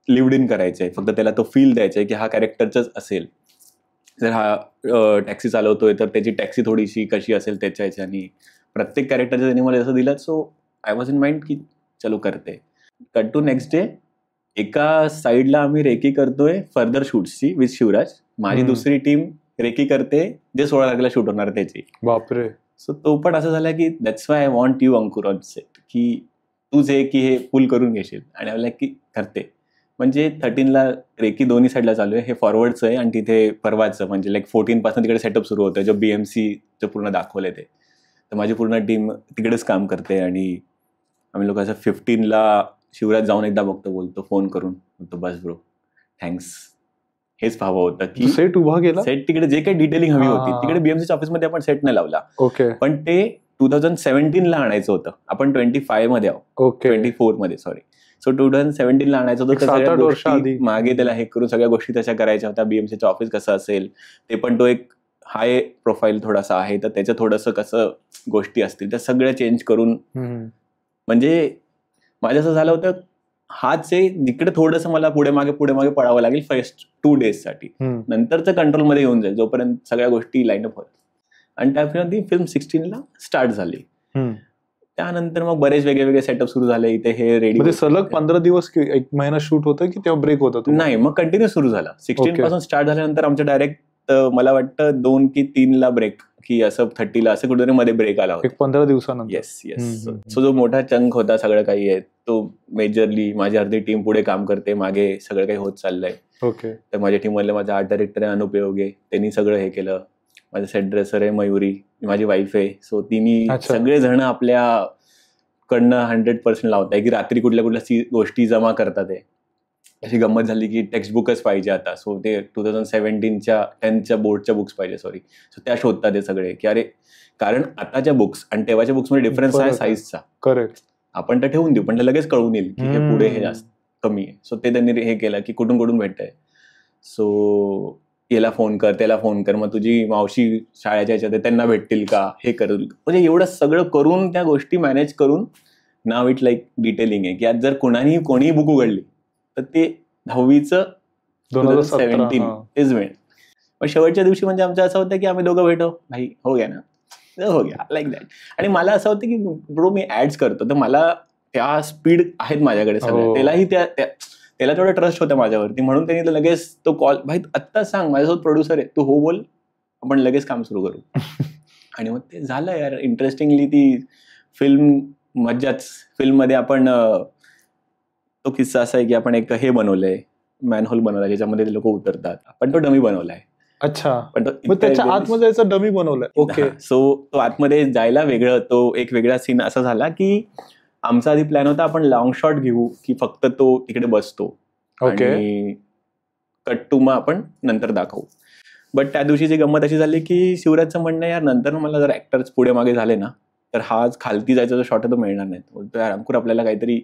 लिव्ड इन करायचंय, फक्त त्याला तो फील द्यायचा आहे की हा कॅरेक्टरच असेल. जर हा टॅक्सी चालवतोय तर त्याची टॅक्सी थोडीशी कशी असेल त्याच्या ह्याच्यानी, प्रत्येक कॅरेक्टरचं त्यांनी मला असं दिलं. So I was in mind की चलो करते. कट टू नेक्स्ट डे, एका साईडला आम्ही रेकी करतोय फर्दर शूट्सची विथ शिवराज, माझी दुसरी टीम रेकी करते जे 16 तारखेला शूट होणार त्याची. बापरे. सो तो पण असं झाला की that's why I want you Ankur on set, की तूच आहे की हे फुल करून घेशील. आणि मला की करते. म्हणजे 13ला रेकी दोन्ही साईडला चालू आहे, हे फॉरवर्डचं आहे आणि तिथे परवाचं म्हणजे 14 पासून तिकडे सेटअप सुरू होतं, जो BMCचं पूर्ण दाखवलंय ते. तर माझी पूर्ण टीम तिकडेच काम करते. आणि आम्ही लोक असं 15ला शिवराज जाऊन एकदा बघतो, बोलतो फोन करून, बोलतो बस ब्रो थँक्स, हेच हवं होतं की सेट उभा केला. सेट तिकडे जे काही डिटेलिंग हवी होती तिकडे BMCच्या ऑफिसमध्ये आपण सेट नाही लावला. ओके. पण ते 2017ला आणायचं होतं, आपण 25 मध्ये आहोत. ओके, 24 मध्ये सॉरी. सो 2017ला आणायचं होतं, 7-8 वर्ष आधी मागे त्याला हे करून सगळ्या गोष्टी तशा करायच्या होत्या. BMCचं ऑफिस कसं असेल ते पण, तो एक हाय प्रोफाईल थोडासा आहे, तर त्याचं थोडंसं कसं गोष्टी असतील त्या सगळ्या चेंज करून, म्हणजे माझं असं झालं होतं हाच आहे जिकडे थोडंसं मला पुढे मागे पडावं लागेल फर्स्ट 2 डेजसाठी, नंतरचं कंट्रोलमध्ये येऊन जाईल जोपर्यंत सगळ्या गोष्टी लाईनअप होत. आणि त्यापर्यंत ती फिल्म 16ला स्टार्ट झाली. त्यानंतर मग बरेच वेगळे सेटअप सुरू झाले इथे. हे रेडी सलग 15 दिवस की 1 महिना शूट होतं की तेव्हा ब्रेक होता? नाही, मग कंटिन्यू सुरू झाला. 16 पासून स्टार्ट झाल्यानंतर आमच्या डायरेक्ट मला वाटतं 2 की 3ला ब्रेक, की असं 30ला असं कुठेतरी मध्ये ब्रेक आला होता 15 दिवसानंतर. येस. सो जो मोठा चंक होता सगळं काही आहे तो मेजरली माझी अर्धी टीम पुढे काम करते, मागे सगळं काही होत चाललंय. ओके. तर माझ्या टीममधले माझा आर्ट डायरेक्टर आहे अनुप योगे, त्यांनी सगळं हे केलं. माझा सेट ड्रेसर आहे मयुरी, माझी वाईफ आहे. सो तिन्ही सगळेजण आपल्या कडनं 100% लावताय की रात्री कुठल्या गोष्टी जमा करतात. अशी गंमत झाली की टेक्स्टबुकच पाहिजे आता. सो ते 2017च्या 10च्या बोर्डच्या बुक्स पाहिजे सो त्या शोधतात ते सगळे, की अरे कारण आताच्या बुक्स आणि तेव्हाच्या बुक्समध्ये डिफरन्स आहे साईजचा. करेक्ट. आपण तर ठेवून देऊ पण ते लगेच कळून येईल की हे पुढे हे जास्त कमी आहे. सो ते त्यांनी हे केलं की कुठून भेटतंय. सो याला फोन कर, त्याला फोन कर, मग तुझी मावशी शाळेच्या ह्याच्यात त्यांना भेटतील का, हे करून, म्हणजे एवढं सगळं करून त्या गोष्टी मॅनेज करून नाव इट लाईक डिटेलिंग आहे की आज जर कोणीही बुक उघडली तर ते 10वीचं 2017 तेच मिळेल. पण शेवटच्या दिवशी म्हणजे आमचं असं होतं की आम्ही दोघं भेटो, भाई हो गया ना, हो गया लाईक दॅट. आणि मला असं होतं की ब्रो मी ऍड्स करतो तर मला त्या स्पीड आहेत माझ्याकडे सगळं, त्यालाही त्याला तेवढं ट्रस्ट होतं माझ्यावरती, म्हणून त्यांनी लगेच तो कॉल, भाई आत्ता सांग माझ्यासोबत प्रोड्युसर आहे, तू हो बोल, आपण लगेच काम सुरू करू. आणि मग ते झालं यार. इंटरेस्टिंगली ती फिल्म मज्जाच. फिल्ममध्ये आपण तो किस्सा असा आहे की आपण एक हे बनवलंय, मॅनहोल बनवलाय ज्याच्यामध्ये ते लोक उतरतात, आपण तो डमी बनवलाय. अच्छा. पण त्याच्या आतमध्ये याचा डमी बनवलाय. ओके. सो तो आतमध्ये जायला वेगळं, तो एक वेगळा सीन असा झाला की आमचा आधी प्लॅन होता आपण लॉंग शॉट घेऊ की फक्त तो तिकडे बसतो आणि कट टू मग आपण नंतर दाखवू. बट त्या दिवशीची गंमत अशी झाली की शिवराजचं म्हणणं यार नंतर मला जर ऍक्टर्स पुढे मागे झाले ना तर हा खालती जायचा जो शॉट आहे तो मिळणार नाही. बोलतो यार अंकुर आपल्याला काहीतरी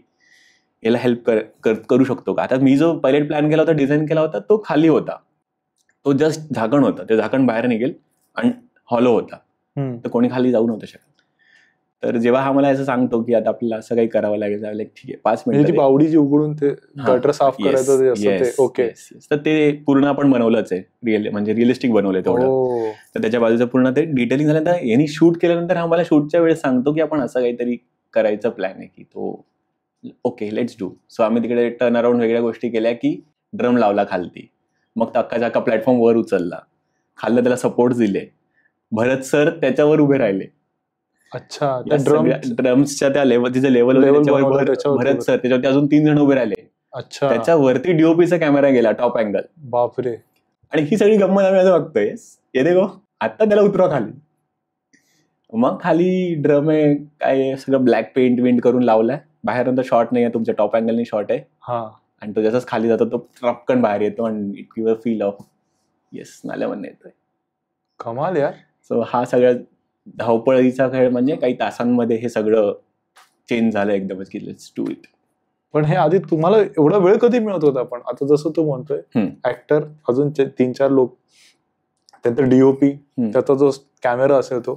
याला हेल्प करू शकतो का. आता मी जो पायलट प्लॅन केला होता, डिझाईन केला होता, तो खाली होता, तो जस्ट झाकण होता, ते झाकण बाहेर निघेल आणि हॉलो होता, तर कोणी खाली जाऊ नव्हतं शकत. तर जेव्हा हा मला असं सांगतो की आता आपल्याला असं काही करावं लागेल, ठीक आहे 5 मिनिट बावडी जी उघडून ते गटर साफ करायचं. ओके. तर ते पूर्ण आपण बनवलंच आहे, म्हणजे रिअलिस्टिक बनवलंय तेवढं. तर त्याच्या बाजूचं पूर्ण ते डिटेलिंग झाल्यानंतर यांनी शूट केल्यानंतर हा मला शूटच्या वेळेस सांगतो की आपण असं काहीतरी करायचं प्लॅन आहे की तो ओके लेट्स डू. सो आम्ही तिकडे टर्न अराउंड वेगळ्या गोष्टी केल्या की ड्रम लावला खालती, मग अख्खा प्लॅटफॉर्म वर उचलला, खाल्लं त्याला सपोर्ट दिले, भरत सर त्याच्यावर उभे राहिले. अच्छा. ड्रम्सच्या त्या लेवल, तिचं लेवल भरत सर त्याच्यावरती अजून 3 जण उभे राहिले अच्छा, त्याच्यावरती डीओपीचा कॅमेरा गेला टॉप अँगल. बापरे. आणि ही सगळी गंमत आम्ही असं बघतोय, येते गो आता त्याला उतरवा खाली. मग खाली ड्रम आहे काय सगळं ब्लॅक पेंट करून लावलाय, बाहेर नंतर शॉट नाही आहे, तुमच्या टॉप अँगलनी शॉट आहे आणि तो जसाच खाली जातो तो ट्रपकन बाहेर येतो आणि it give a feel of yes नाल्यामधनं येतोय. कमाल यार. सो हा सगळा धावपळीचा खेळ म्हणजे काही तासांमध्ये हे सगळं चेंज झालं एकदमच की लेट्स डू इट. पण हे आधी तुम्हाला एवढा वेळ कधी मिळत होता? पण आता जसं तू म्हणतोय ऍक्टर अजून 3-4 लोक, त्याचा डीओपी, त्याचा जो कॅमेरा असेल तो,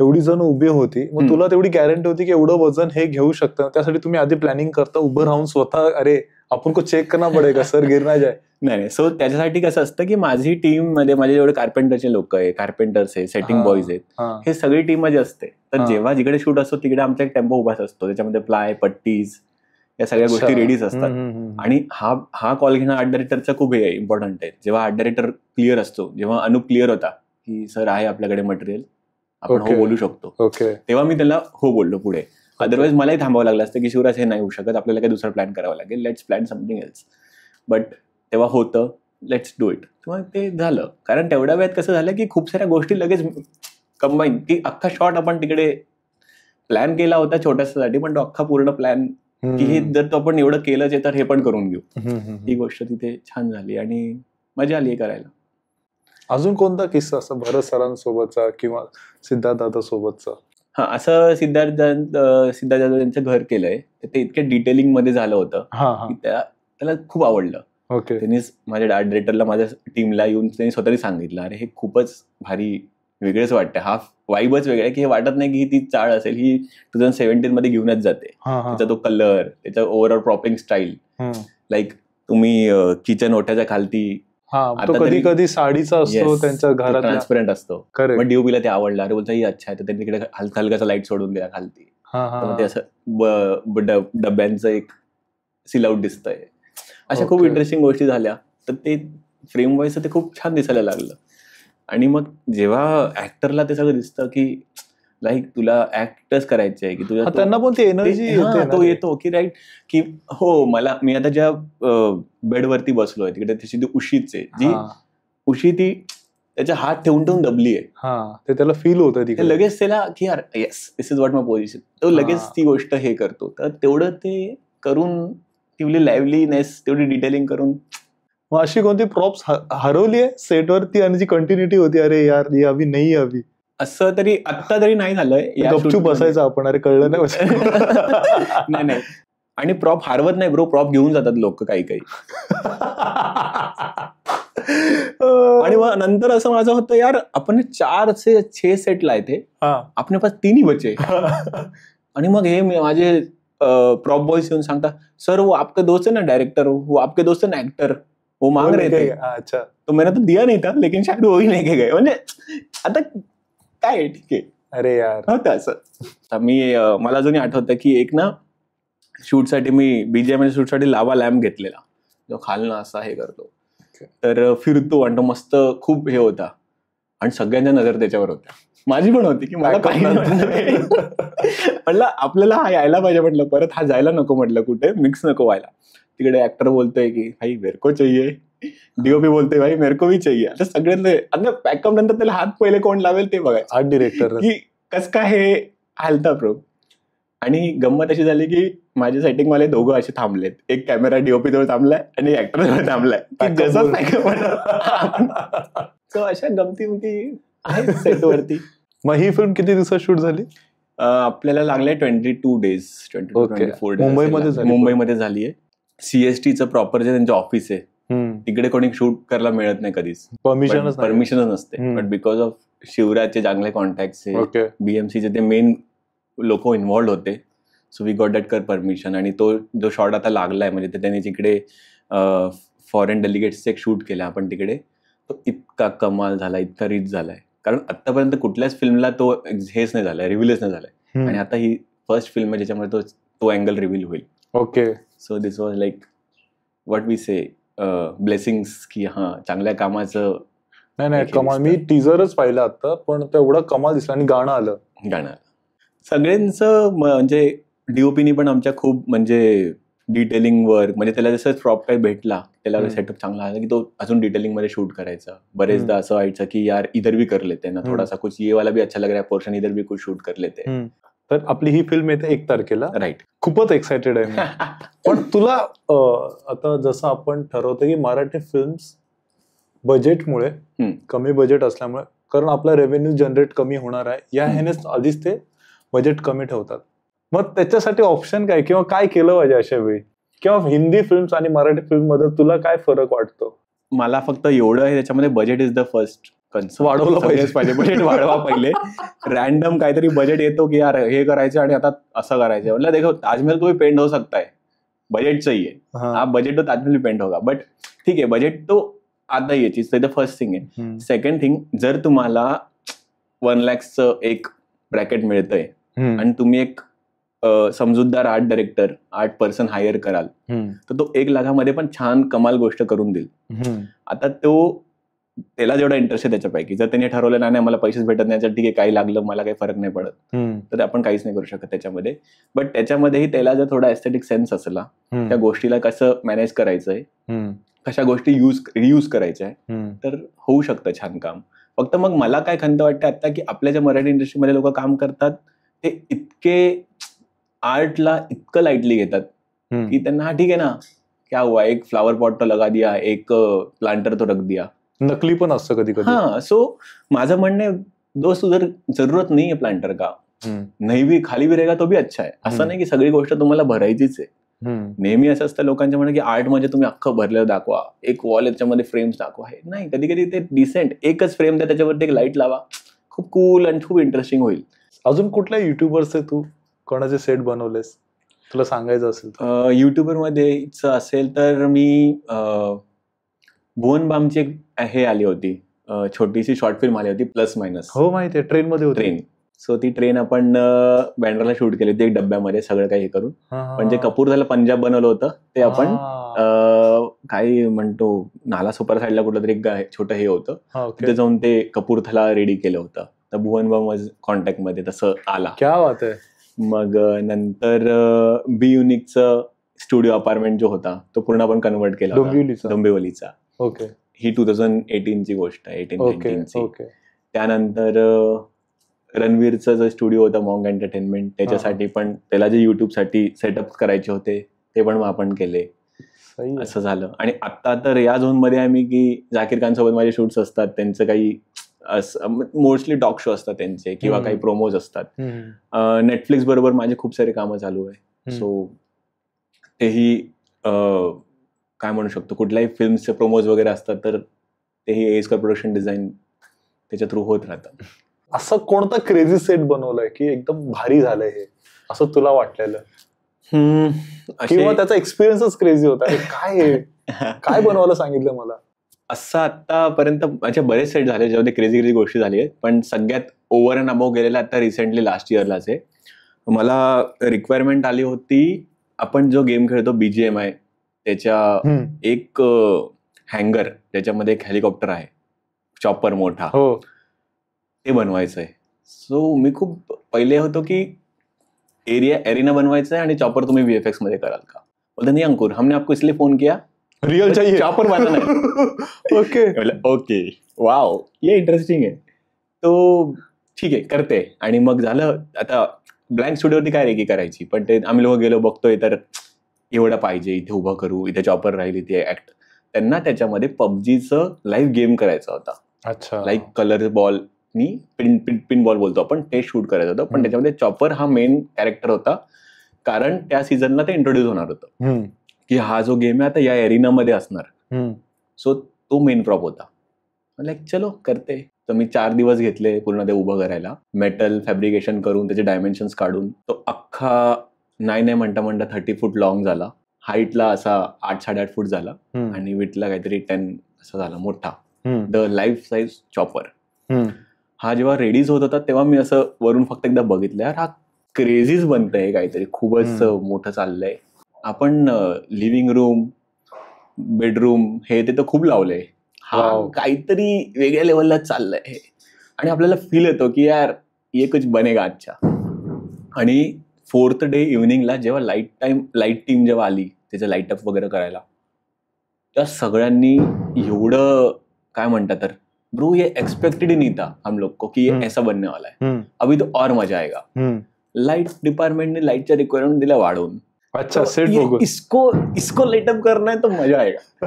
एवढी जण उभी होती, मग तुला तेवढी गॅरंटी होती की एवढं वजन हे घेऊ शकतं, त्यासाठी तुम्ही आधी प्लॅनिंग करता उभं राहून स्वतः, अरे आपण को चेक करना पडेगा सर गिर ना जाए? नाही. सो त्याच्यासाठी कसं असतं की माझी टीम मध्ये माझे जेवढे कार्पेंटरचे लोक आहे, कार्पेंटर्स आहे, सेटिंग बॉईज आहेत, हे सगळी टीम माझी असते. तर जेव्हा जिकडे शूट असतो तिकडे आमचा एक टेम्पो उभाच असतो, त्याच्यामध्ये प्लाय, पट्टीज या सगळ्या गोष्टी रेडीच असतात. आणि हा कॉल घेणं आर्ट डायरेक्टरचा खूप हे इम्पॉर्टंट आहे. जेव्हा आर्ट डायरेक्टर क्लिअर असतो, जेव्हा अनुप क्लिअर होता की सर आहे आपल्याकडे मटेरियल, आपण हो बोलू शकतो, तेव्हा मी त्याला हो बोललो पुढे. अदरवाईज मलाही थांबावं लागलं असतं की शिवराज हे नाही होऊ शकत, आपल्याला काही दुसरा प्लॅन करावा लागेल, let's plan something else. But तेव्हा होतं लेट्स डू इट, तेव्हा ते झालं. कारण तेवढ्या वेळात कसं झालं की खूप साऱ्या गोष्टी लगेच कंबाईन, की अख्खा शॉट आपण तिकडे प्लॅन केला होता छोट्यासाठी, पण तो अख्खा पूर्ण प्लॅन की हे जर तो आपण एवढं केलंच आहे तर हे पण करून घेऊ, ही गोष्ट तिथे छान झाली आणि मजा आली करायला. अजून कोणता किस्सा असा भरत सरांसोबतचा किंवा सिद्धार्थ दादा सोबतचा? हा, असं सिद्धार्थ दादा त्यांचं घर केलंय, ते इतक्या डिटेलिंग मध्ये झालं होतं की त्याला खूप आवडलं. त्यांनीच माझ्या आर्ट डिरेक्टरला, माझ्या टीमला येऊन त्यांनी स्वतःही सांगितलं, अरे हे खूपच भारी वेगळंच वाटतं, हा वाईबच वेगळा आहे, की हे वाटत नाही की ही ती चाळ असेल, ही 2017 मध्ये घेऊनच जाते. त्याचा तो कलर, त्याचा ओव्हरऑल प्रॉपिंग स्टाईल, लाईक तुम्ही किचन ओट्याच्या खालती कधी कधी साडीचा असतो त्यांच्या घरात, ट्रान्सपरंट असतो, मग डीओपीला ते आवडलं, अरे बोलता ही अच्छा आहे, तर त्यांनी तिकडे हलकासा लाईट सोडून गेला खालती, तर ते असं डब्यांचं एक सिलआउट दिसतंय. अशा खूप इंटरेस्टिंग गोष्टी झाल्या, तर ते फ्रेम वाईज ते खूप छान दिसायला लागलं. आणि मग जेव्हा ऍक्टरला ते सगळं दिसतं की लाईक तुला ऍक्टच करायचं आहे, की तुझ्या त्यांना पण ती एनर्जी तो येतो की राईट, की हो मी आता ज्या बेडवरती बसलोय तिकडे त्याची ती उशीच आहे, जी उशी ती त्याचा हात ठेवून ठेवून दबली आहे, ते त्याला फील होतं तिकडे लगेच त्याला की यार yes this is what my position, तो लगेच ती गोष्ट हे करतो. तर तेवढं ते करून तेवढी लाईव्हलीनेस, तेवढी डिटेलिंग करून. मग अशी कोणती प्रॉप्स हरवली आहे सेटवरती आणि जी कंटिन्युटी होती, अरे यार ही हवी नाही हवी, असं तरी आता तरी नाही झालंय? गपचूप बसायचं आपण, अरे कळलं नाही. नाही. आणि प्रॉप हरवत नाही ब्रो, प्रॉप घेऊन जातात लोक काही काही. आणि मग नंतर असं माझं होतं, यार आपण 4 से 6 सेट लाए थे, अपने पास 3 ही बचे. आणि मग हे माझे प्रॉप बॉयज येऊन सांगता, सर वो आपका दोस्त है ना डायरेक्टर, वो आपके दोस्त है ना एक्टर, वो मांग रहे थे. अच्छा, तो मैंने तो दिया नहीं था, लेकिन शायद वो ही लेके गए. म्हणजे आता काय ठीक आहे, अरे यार होतं असं. मला अजूनही आठवतं की एक ना शूटसाठी मी बीजीएम शूटसाठी लावा लॅम्प घेतलेला, जो खालनं असा हे करतो, तर फिरतो आणि तो मस्त खूप हे होता आणि सगळ्यांच्या नजर त्याच्यावर होत्या, माझी पण होती की मला पाहिजे. म्हटलं आपल्याला हा यायला पाहिजे, म्हटलं परत हा जायला नको, म्हटलं कुठे मिक्स नको व्हायला. तिकडे ऍक्टर बोलतोय की भाई मेरे को चाहिए, डीओपी बोलतोय भाई मेरे को भी चाहिए. आता सगळ्यांना आता पॅकअप नंतर त्याला हात पहिले कोण लावेल ते बघायचं, आर्ट डिरेक्टर की कस काय हे हालता प्रो. आणि गंमत अशी झाली की माझे सेटिंग वाले दोघं असे थांबलेत, एक कॅमेरा डीओपी जवळ थांबलाय आणि ऍक्टर जवळ थांबलाय, सो अशा गमती आहेत सेटवरती. मग ही फिल्म किती दिवसात शूट झाली? आपल्याला लागले 22 days, 24 days मुंबईमध्ये झाली आहे. सीएसटीचं प्रॉपर जे त्यांचं ऑफिस आहे तिकडे कोणी शूट करायला मिळत नाही कधीच, परमिशनच नसते. बट बिकॉज ऑफ शिवराजचे चांगले कॉन्टॅक्ट्स आहे, बीएमसीचे ते मेन लोक इन्व्हॉल्ड होते, so we got that permission. आणि तो जो शॉट आता लागलाय म्हणजे त्यांनी तिकडे फॉरेन डेलिगेट्सचे एक शूट केला आपण तिकडे, तो इतका कमाल झाला, इतका रिच झालाय, कारण आतापर्यंत कुठल्याच फिल्मला तो हेच नाही झालाय, रिव्हीलच नाही झालाय. आणि आता ही फर्स्ट फिल्म आहे ज्याच्यामुळे तो अँगल रिव्हील होईल. Okay, so this was like what we say blessings, की हा चांगल्या कामाचं. नाही कमाल, मी टीजरच पाहिलं आता, पण तेवढं कमाल दिसलं. आणि गाणं आलं सगळ्यांचं, म्हणजे डीओपीनी पण आमच्या खूप म्हणजे डिटेलिंग वर्क, म्हणजे त्याला जसं प्रॉप काही भेटला, त्याला सेटअप चांगला आला की तो अजून डिटेलिंग मध्ये शूट करायचा. बरेचदा असं व्हायचं की यार इधर भी कर लेते ना, थोडासा कुछ ये वाला भी अच्छा लग रहा है पोर्शन, इधर भी कुछ शूट कर लेते. तर आपली ही फिल्म येते 1 तारखेला. राईट. खूपच एक्साइटेड आहे मी. पण तुला आता जसं आपण ठरवतो की मराठी फिल्म्स बजेटमुळे, कमी बजेट असल्यामुळे, कारण आपला रेव्हेन्यू जनरेट कमी होणार आहे या ह्यानेच आधीच ते बजेट कमी ठेवतात. मग त्याच्यासाठी ऑप्शन काय किंवा काय केलं पाहिजे अशा वेळी, किंवा हिंदी फिल्म्स आणि मराठी फिल्म मध्ये तुला काय फरक वाटतो? मला फक्त एवढं आहे त्याच्यामध्ये, budget is the first concern. वाढवलं पाहिजे. बजेट वाढवा पहिले. रॅन्डम काहीतरी बजेट येतो की यार हे करायचं आणि आता असं करायचं, मतलब देखो ताजमहल को भी पेंट हो सकता है, बजेट चाहिए, आप बजेट तो ताजमहल भी पेंट होगा, बट ठीक है बजेट तो आता ही चीज द फर्स्ट थिंग आहे. सेकंड थिंग, जर तुम्हाला 1 लाखचं एक ब्रॅकेट मिळतंय आणि तुम्ही एक समजूतदार art director, art person hire कराल, तर तो 1 लाखामध्ये पण छान कमाल गोष्ट करून देईल. आता त्याला जेवढा इंटरेस्ट आहे त्याच्यापैकी, जर त्यांनी ठरवलं नाही मला पैसेच भेटत नाही, ठीक आहे काही लागलं मला काही फरक नाही पडत, तर आपण काहीच नाही करू शकत त्याच्यामध्ये. बट त्याच्यामध्येही त्याला जर थोडा एस्थेटिक सेन्स असला, त्या गोष्टीला कसं मॅनेज करायचंय, कशा गोष्टी रियूज करायच्या आहे, तर होऊ शकतं छान काम. फक्त मग मला काय खंत वाटतं आता की आपल्या ज्या मराठी इंडस्ट्रीमध्ये लोक काम करतात ते इतके आर्टला इतकं लाईटली घेतात की त्यांना हा ठीक आहे ना, क्या हुआ, एक फ्लावर पॉट तो लगा दिया, एक प्लांटर तो रख दिया, नकली पण असतं कधी कधी. सो माझं म्हणणं आहे दोस्त, उधर जरूरत नाही आहे प्लांटर का, नाही भी खाली भी रहेगा तो भी अच्छा आहे. असं नाही की सगळी गोष्ट तुम्हाला भरायचीच आहे. नेहमी असं असतं लोकांच्या म्हणणं की आर्ट म्हणजे तुम्ही अख्खं भरलेलं दाखवा, एक वॉल याच्यामध्ये फ्रेम्स दाखवा, हे नाही. कधी कधी ते डिसेंट एकच फ्रेम द्या, त्याच्यावरती एक लाईट लावा, खूप कूल आणि खूप इंटरेस्टिंग होईल. अजून कुठल्या युट्यूबर्सचे तू कोणाचे सेट बनवलेस तुला सांगायचं असेल? युट्यूबर मध्ये असेल तर मी भुवन बामची हे आली होती, छोटीशी शॉर्ट फिल्म आली होती, प्लस मायनस. हो माहिती आहे, ट्रेन मध्ये होती. ट्रेन. सो ती ट्रेन आपण बँड्राला शूट केली होती, एक डब्यामध्ये सगळं काही हे करून. म्हणजे कपूरथला पंजाब बनवलं होतं ते आपण काय म्हणतो, नाला सुपर साईडला कुठलं तरी एक छोटं हे होतं, तिथे जाऊन ते कपूरथला रेडी केलं होतं. तर भुवन बाम कॉन्टॅक्ट मध्ये तसं आला. क्या बात आहे. मग नंतर बी युनिकचं स्टुडिओ अपार्टमेंट जो होता तो पूर्ण आपण कन्वर्ट केला डोंबिवलीचा. ओके. ही 2018 ची गोष्ट आहे, 18-19 ची. त्यानंतर रणवीरचा जो स्टुडिओ होता मॉन्ग एंटरटेनमेंट, त्याच्यासाठी पण त्याला जे युट्यूब साठी सेटअप करायचे होते ते पण आपण केले. असं झालं. आणि आता तर या झोन मध्ये आम्ही की जाकीर खान सोबत माझे शूट्स असतात, त्यांचं काही मोस्टली टॉक शो असतात त्यांचे किंवा काही प्रोमोज असतात. नेटफ्लिक्स बरोबर माझे खूप सारे कामं चालू आहे. सो तेही काय म्हणू शकतो, कुठल्याही फिल्मचे प्रोमोज वगैरे असतात तर तेही एस्कर प्रोडक्शन डिझाईन त्याच्या थ्रू होत राहतात. असं कोणतं क्रेझी सेट बनवलंय की एकदम भारी झालंय हे असं तुला वाटलेलं, किंवा त्याचा एक्सपिरियन्सच क्रेझी होता, काय बनवायला सांगितलं मला? असं आतापर्यंत माझे बरेच सेट झाले ज्यामध्ये क्रेझी गोष्टी झाली आहेत, पण सगळ्यात ओव्हर अँड अबोव्ह गेलेला आता रिसेंटली लास्ट इयरलाच आहे. मला रिक्वायरमेंट आली होती, आपण जो गेम खेळतो BGMI, त्याच्या एक हँगर ज्याच्यामध्ये एक हेलिकॉप्टर आहे, चॉपर मोठा, ते बनवायचं आहे. सो मी खूप पहिले होतो की एरिना बनवायचा आहे आणि चॉपर तुम्ही VFX मध्ये कराल का? बोलते नाही अंकुर, हमने आपको इसलिए फोन किया, रियल चाहिए, चॉपर बनाना है. ओके वाव, ये इंटरेस्टिंग आहे. तो ठीक आहे करते. आणि मग झालं, आता ब्लँक स्टुडिओवरती काय रेकी करायची, पण ते आम्ही लोक गेलो बघतोय तर एवढं पाहिजे, इथे उभं करू, इथे चॉपर राहील, इथे ऍक्ट. त्यांना त्याच्यामध्ये PUBGचं लाईव्ह गेम करायचा होता. अच्छा. लाईक कलर बॉल नी पिन बॉल बोलतो आपण, ते शूट करायचं होतं. पण त्याच्यामध्ये चॉपर हा मेन कॅरेक्टर होता, कारण त्या सीझनला ते इंट्रोड्यूस होणार होतं की हा जो गेम आहे आता या एरिनामध्ये असणार. सो तो मेन प्रॉप होता. लाईक चलो करते. तर मी 4 दिवस घेतले पूर्ण ते उभं करायला, मेटल फॅब्रिकेशन करून त्याचे डायमेन्शन्स काढून. तो अख्खा नाही म्हणता 30 फूट लॉंग झाला, हाईटला असा 8-8.5 फूट झाला आणि विटला काहीतरी 10 असा झाला मोठा, द लाईफ साईज चॉपर. हा जेव्हा रेडीज होत होता तेव्हा मी असं वरून फक्त एकदा बघितलं, यार हा क्रेझीच बनतंय, काहीतरी खूपच मोठं चाललंय. आपण लिव्हिंग रूम, बेडरूम हे ते तर खूप लावलंय, हा काहीतरी वेगळ्या लेवलला चाललंय हे. आणि आपल्याला फील येतो की यार ये कुछ बनेगा अच्छा. आणि 4th डे इव्हनिंगला जेव्हा लाईट टीम जेव्हा आली त्याचं लाईटअप वगैरे करायला. त्या सगळ्यांनी एवढं काय म्हणतात तर ब्रो ये एक्सपेक्टेड ही नहीं था हम लोग को कि ये ऐसा बनने वाला है, अभी तो और मजा आएगा. लाईट डिपार्टमेंटने लाईटच्या रिक्वायरमेंट दिल्या वाढवून. अच्छा, सेट इसको लाइटअप करना है तो मजा आएगा.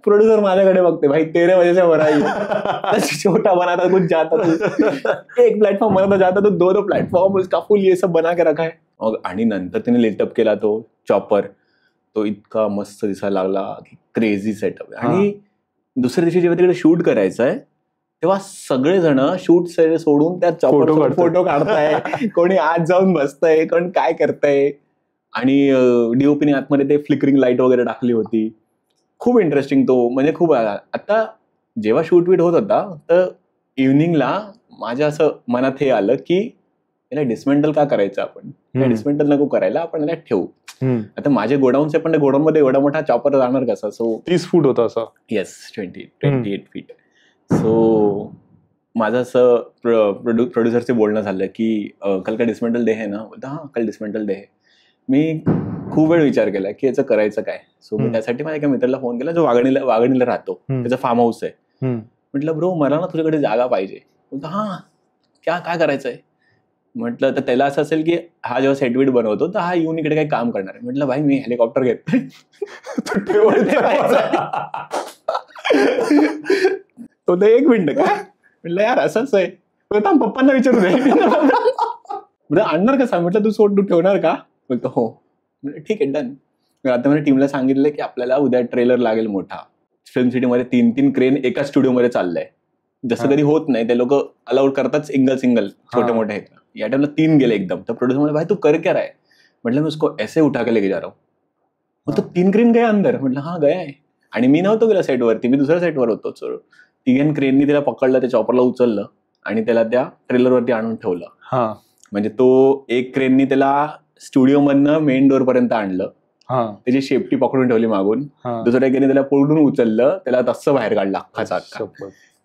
प्रोड्यूसर माझ्याकडे बघते, भाई तेरे वजह से हो रहा है, छोटा बनाता कुछ जाता तो एक प्लेटफॉर्म बनाता जाता तो दो प्लेटफॉर्म उसका फुल ये सब बना के रखा है. आणि नंतर तिने लाइटअप केला तो चॉपर, तो इतका मस्त दिसायला लागला की क्रेझी सेटअप. आणि दुसऱ्या दिवशी जेव्हा तिकडे शूट करायचं आहे तेव्हा सगळेजण शूट सोडून त्या चॉपर फोटो काढताय, कोणी आत जाऊन बसतंय, कोण काय करताय. आणि डीओपीने आतमध्ये ते फ्लिकरिंग लाईट वगैरे टाकली होती. खूप इंटरेस्टिंग तो, म्हणजे खूप. आता जेव्हा शूट वीट होत होता तर इव्हनिंगला माझ्या असं मनात हे आलं की याला डिसमेंटल का करायचं, आपण डिसमेंटल नको करायला, आपण याला ठेवू. आता माझे गोडाऊनचे पण गोडाऊन मध्ये एवढा मोठा चॉपर जाणार कसा. सो 30 फूट होता असा. Yes, 28 feet. सो माझं असं प्रोड्युसरचे बोलणं झालं की कल का डिसमेंटल डे आहे ना. बोलता हा, कल डिसमेंटल डे आहे. मी खूप वेळ विचार केला की याचं करायचं काय. सो मी त्यासाठी माझ्या एका मित्राला फोन केला जो वागणीला राहतो, त्याचा फार्म हाऊस आहे. म्हटलं ब्रो मला ना तुझ्याकडे जागा पाहिजे. बोलतो हा काय करायचंय. म्हटलं तर त्याला असं असेल की हा जेव्हा सेटवीट बनवतो तर हा येऊन इकडे काही काम करणार आहे. म्हटलं भाई मी हेलिकॉप्टर घेतोय, तो तर एक मिनिट काय. म्हटलं यार असंच आहे. पप्पांना विचारू दे, आणणार कसा. म्हटलं तू ठेवणार का. बोलतो हो. ठीक आहे, डन. आता मला टीमला सांगितलं की आपल्याला उद्या ट्रेलर लागेल मोठा. फिल्म सिटीमध्ये 3 क्रेन एका स्टुडिओमध्ये चाललंय. जसं कधी होत नाही, ते लोक अलाउड करतात सिंगल छोटे मोठे. या टाइमला 3 गेले एकदम. तर प्रोड्युसर म्हणे भाई तू कर क्या रहा है. म्हटलं मी उसको ऐसे उठा के लेके जा रहा हूं. तो 3 क्रेन गया अंदर. म्हटलं हा गया आहे. आणि मी नव्हतो गेला सेटवरती, मी दुसऱ्या सेटवर होतो. 3 क्रेननी त्याला पकडलं, त्या चॉपरला उचललं आणि त्याला त्या ट्रेलरवरती आणून ठेवलं. म्हणजे तो एक क्रेननी त्याला स्टुडिओ मधनं मेन डोअर पर्यंत आणलं, त्याची शेपटी पकडून ठेवली मागून. दुसऱ्या एकेने त्याला पुढून उचललं, त्याला तसं बाहेर काढला अख्खाचा.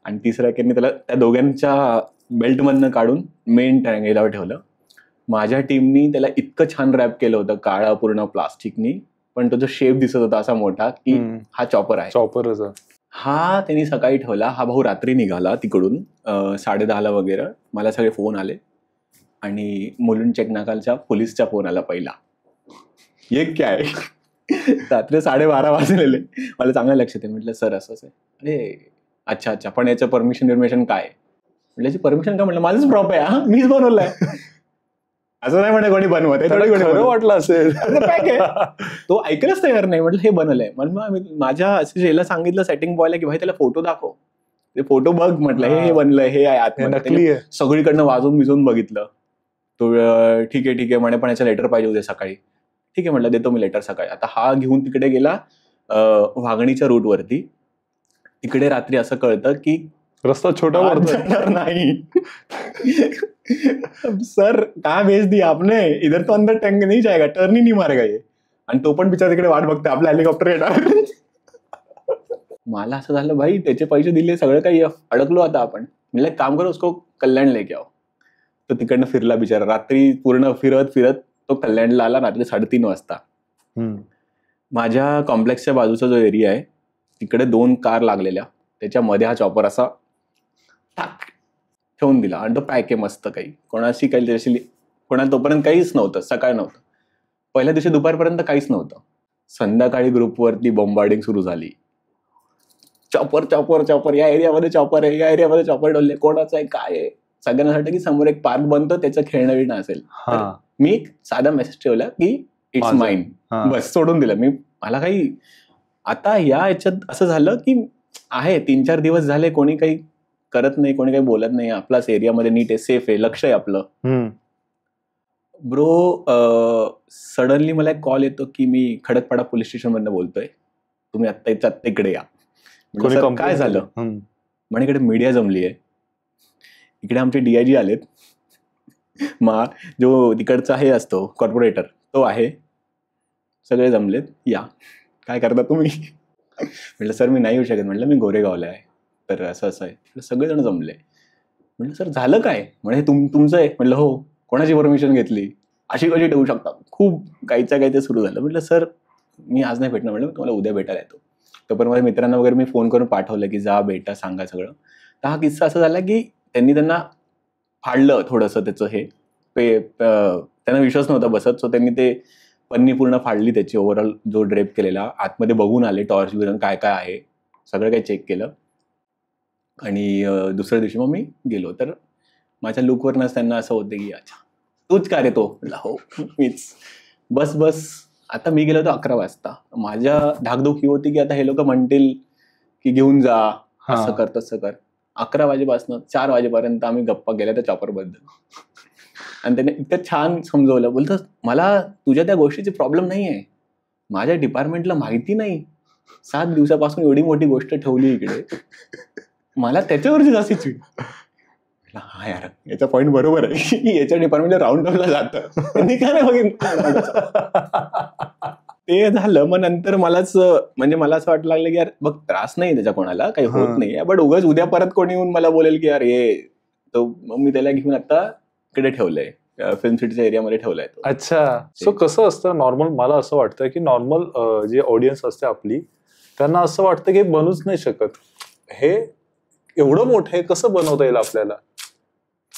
आणि तिसऱ्या एकेने त्याला त्या दोघांच्या बेल्ट मधनं काढून मेन टँगेलावर ठेवलं. माझ्या टीमनी त्याला इतकं छान रॅप केलं होतं काळा पूर्ण प्लास्टिकनी, पण तो जो शेप दिसत होता असा मोठा की हा चॉपर आहे. चॉपरच हा त्यांनी सकाळी ठेवला. हा भाऊ रात्री निघाला तिकडून 10:30 वगैरे. मला सगळे फोन आले आणि मुलुंड चेकनाकालच्या पोलीसचा फोन आला पहिला. एक काय रात्री 12:30 वाजलेले. मला चांगलं लक्षात आहे. म्हटलं सर असंच आहे. अरे अच्छा, पण याचं परमिशन काय. म्हटलं याची परमिशन काय. म्हटलं माझंच प्रॉप आहे, मीच बनवलंय. असं नाही म्हणे कोणी बनवत आहे, वाटलं असेल. तो ऐकलंच तयार नाही. म्हटलं हे बनवलंय. म्हणून माझ्या याला सांगितलं सेटिंग बॉयला की भाई त्याला फोटो दाखव, ते फोटो बघ. म्हटलं हे बनलंय, हे आहे आतमध्ये. सगळीकडनं वाजून बिजून बघितलं. तो ठीक आहे म्हणे, पण याचं लेटर पाहिजे उद्या सकाळी. ठीक आहे म्हटलं देतो मी लेटर सकाळी. आता हा घेऊन तिकडे गेला वाघणीच्या रूटवरती. तिकडे रात्री असं कळतं की रस्ता छोटा नाही. सर कहाँ भेज दिया आपने, इधर तो अंदर टँक नहीं जाएगा, टर्न ही नहीं मारेगा ये. आणि तो पण बिचारा तिकडे वाट बघते आपला हेलिकॉप्टर येणार. मला असं झालं भाई त्याचे पैसे दिले सगळं काही अडकलो आता आपण. म्हणजे काम करो उसको कल्याण लेके आओ. तो तिकडनं फिरला बिचारा रात्री पूर्ण फिरत तो कल्याणला आला रात्री 3:30 वाजता. माझ्या कॉम्प्लेक्सच्या बाजूचा जो एरिया आहे तिकडे 2 कार लागलेल्या, त्याच्यामध्ये हा चॉपर असा ठेवून दिला. आणि तो पॅक आहे मस्त. काही कोणाशी काही त्याच्याशी कोणाला तोपर्यंत काहीच नव्हतं. सकाळ नव्हतं, पहिल्या दिवशी दुपारपर्यंत काहीच नव्हतं. संध्याकाळी ग्रुपवरती बॉम्बार्डिंग सुरू झाली. चॉपर या एरियामध्ये चॉपर आहे, या एरियामध्ये चॉपर डोलले, कोणाचं आहे काय आहे. सगळ्यांना वाटतं की समोर एक पार्क बनतो, त्याचं खेळणं बिळणं असेल. मी एक साधा मेसेज ठेवला की इट्स माइन, बस सोडून दिलं मी. मला काही आता याच्यात असं झालं की आहे 3-4 दिवस झाले कोणी काही करत नाही, कोणी काही बोलत नाही. आपलाच एरियामध्ये नीट आहे, सेफ आहे, लक्ष आहे आपलं. ब्रो सडनली मला एक कॉल येतो की मी खडकपाडा पोलीस स्टेशन मधनं बोलतोय, तुम्ही आत्ता इकडे या. काय झालं. म्हणे इकडे मीडिया जमली आहे, इकडे आमचे DIG आलेत, जो तिकडचा हे असतो कॉर्पोरेटर तो आहे, सगळे जमलेत, या काय करता तुम्ही. म्हटलं सर मी नाही येऊ शकत. म्हटलं मी गोरेगावला आहे, तर असं आहे. सगळेजण जमले. म्हटलं सर झालं काय. म्हणजे तुमचं आहे. म्हटलं हो. कोणाची परमिशन घेतली, अशी कशी ठेवू शकता. खूप काहीचं काही ते सुरू झालं. म्हटलं सर मी आज नाही भेटणार म्हटलं, तुम्हाला उद्या भेटायला येतो. तोपर्यंत माझ्या मित्रांना वगैरे मी फोन करून पाठवलं की जा भेटा, सांगा सगळं. तर हा किस्सा असा झाला की त्यांना फाडलं थोडंसं त्याचं हे त्यांना विश्वास नव्हता बसत. सो त्यांनी ते पन्नी पूर्ण फाडली त्याची, ओव्हरऑल जो ड्रेप केलेला. आतमध्ये बघून आले टॉर्च बिरून काय काय आहे, सगळं काही चेक केलं. आणि दुसऱ्या दिवशी मग मी गेलो. तर माझ्या लुकवरनंच त्यांना असं होतं की अच्छा तूच का रे तो? म्हटलं हो मीच. बस आता मी गेलो होतो 11 वाजता. माझ्या धाकधूक ही होती की आता हे लोक म्हणतील की घेऊन जा, असं कर तसं कर. 11 वाजेपासून 4 वाजेपर्यंत आम्ही गप्पा गेल्या त्या चॉपर बद्दल. आणि त्याने इतकं छान समजवलं. बोलतं मला तुझ्या त्या गोष्टीची प्रॉब्लेम नाही आहे, माझ्या डिपार्टमेंटला माहिती नाही 7 दिवसापासून एवढी मोठी गोष्ट ठेवली इकडे, मला त्याच्यावरची जास्ती चीड. हा यार याचा पॉईंट बरोबर आहे, याच्या डिपार्टमेंटला राऊंड अपला जातं, त्यांनी काय नाही बघितलं. ते झालं. मग नंतर मला असं वाटलं लागलं की यार बघ त्रास नाही त्याच्या कोणाला, काही होत नाही, बट उगाच उद्या परत कोणी येऊन मला बोलेल की यार हे तो. मग मी त्याला घेऊन आता इकडे ठेवलंय, फिल्म सिटीच्या एरियामध्ये ठेवलंय. अच्छा. सो कसं असतं नॉर्मल, मला असं वाटतं की नॉर्मल जे ऑडियन्स असते आपली, त्यांना असं वाटतं की बनूच नाही शकत, हे एवढं मोठं आहे कसं बनवता येईल आपल्याला,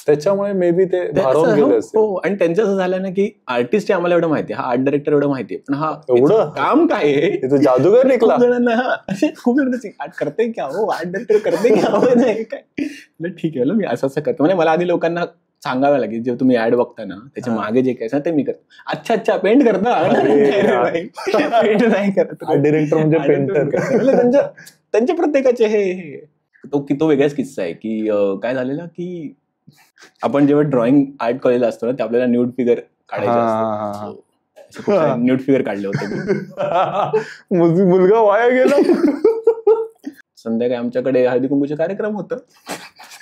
त्याच्यामुळे मे बी ते भारावून गेले असते. हो. आणि त्यांचं असं झालं ना की आर्टिस्ट आम्हाला एवढं माहिती आहे, हा आर्ट डायरेक्टर एवढं माहिती आहे, पण हा एवढं काम काय आहे, जादूगर निघला. खूप जण आर्ट करते क्या हो, आर्ट डायरेक्टर करते क्या हो, नाही काय ठीक आहे मी असं करतो. म्हणजे मला आधी लोकांना सांगावं लागेल जेव्हा तुम्ही ऍड बघता ना त्याच्या मागे जे काय ते मी करतो. अच्छा पेंट करता, पेंट नाही करत. डायरेक्टर म्हणजे पेंटर. त्यांच्या प्रत्येकाचे हे तो वेगळाच किस्सा आहे की काय झालेला की आपण जेव्हा ड्रॉइंग आर्ट कॉलेजला असतो ना, ते आपल्याला न्यूड फिगर काढायचे असतो. न्यूड फिगर काढले होते. मुलगा वाया गेला. संध्याकाळी आमच्याकडे हळदी कुंकूचे कार्यक्रम होतं,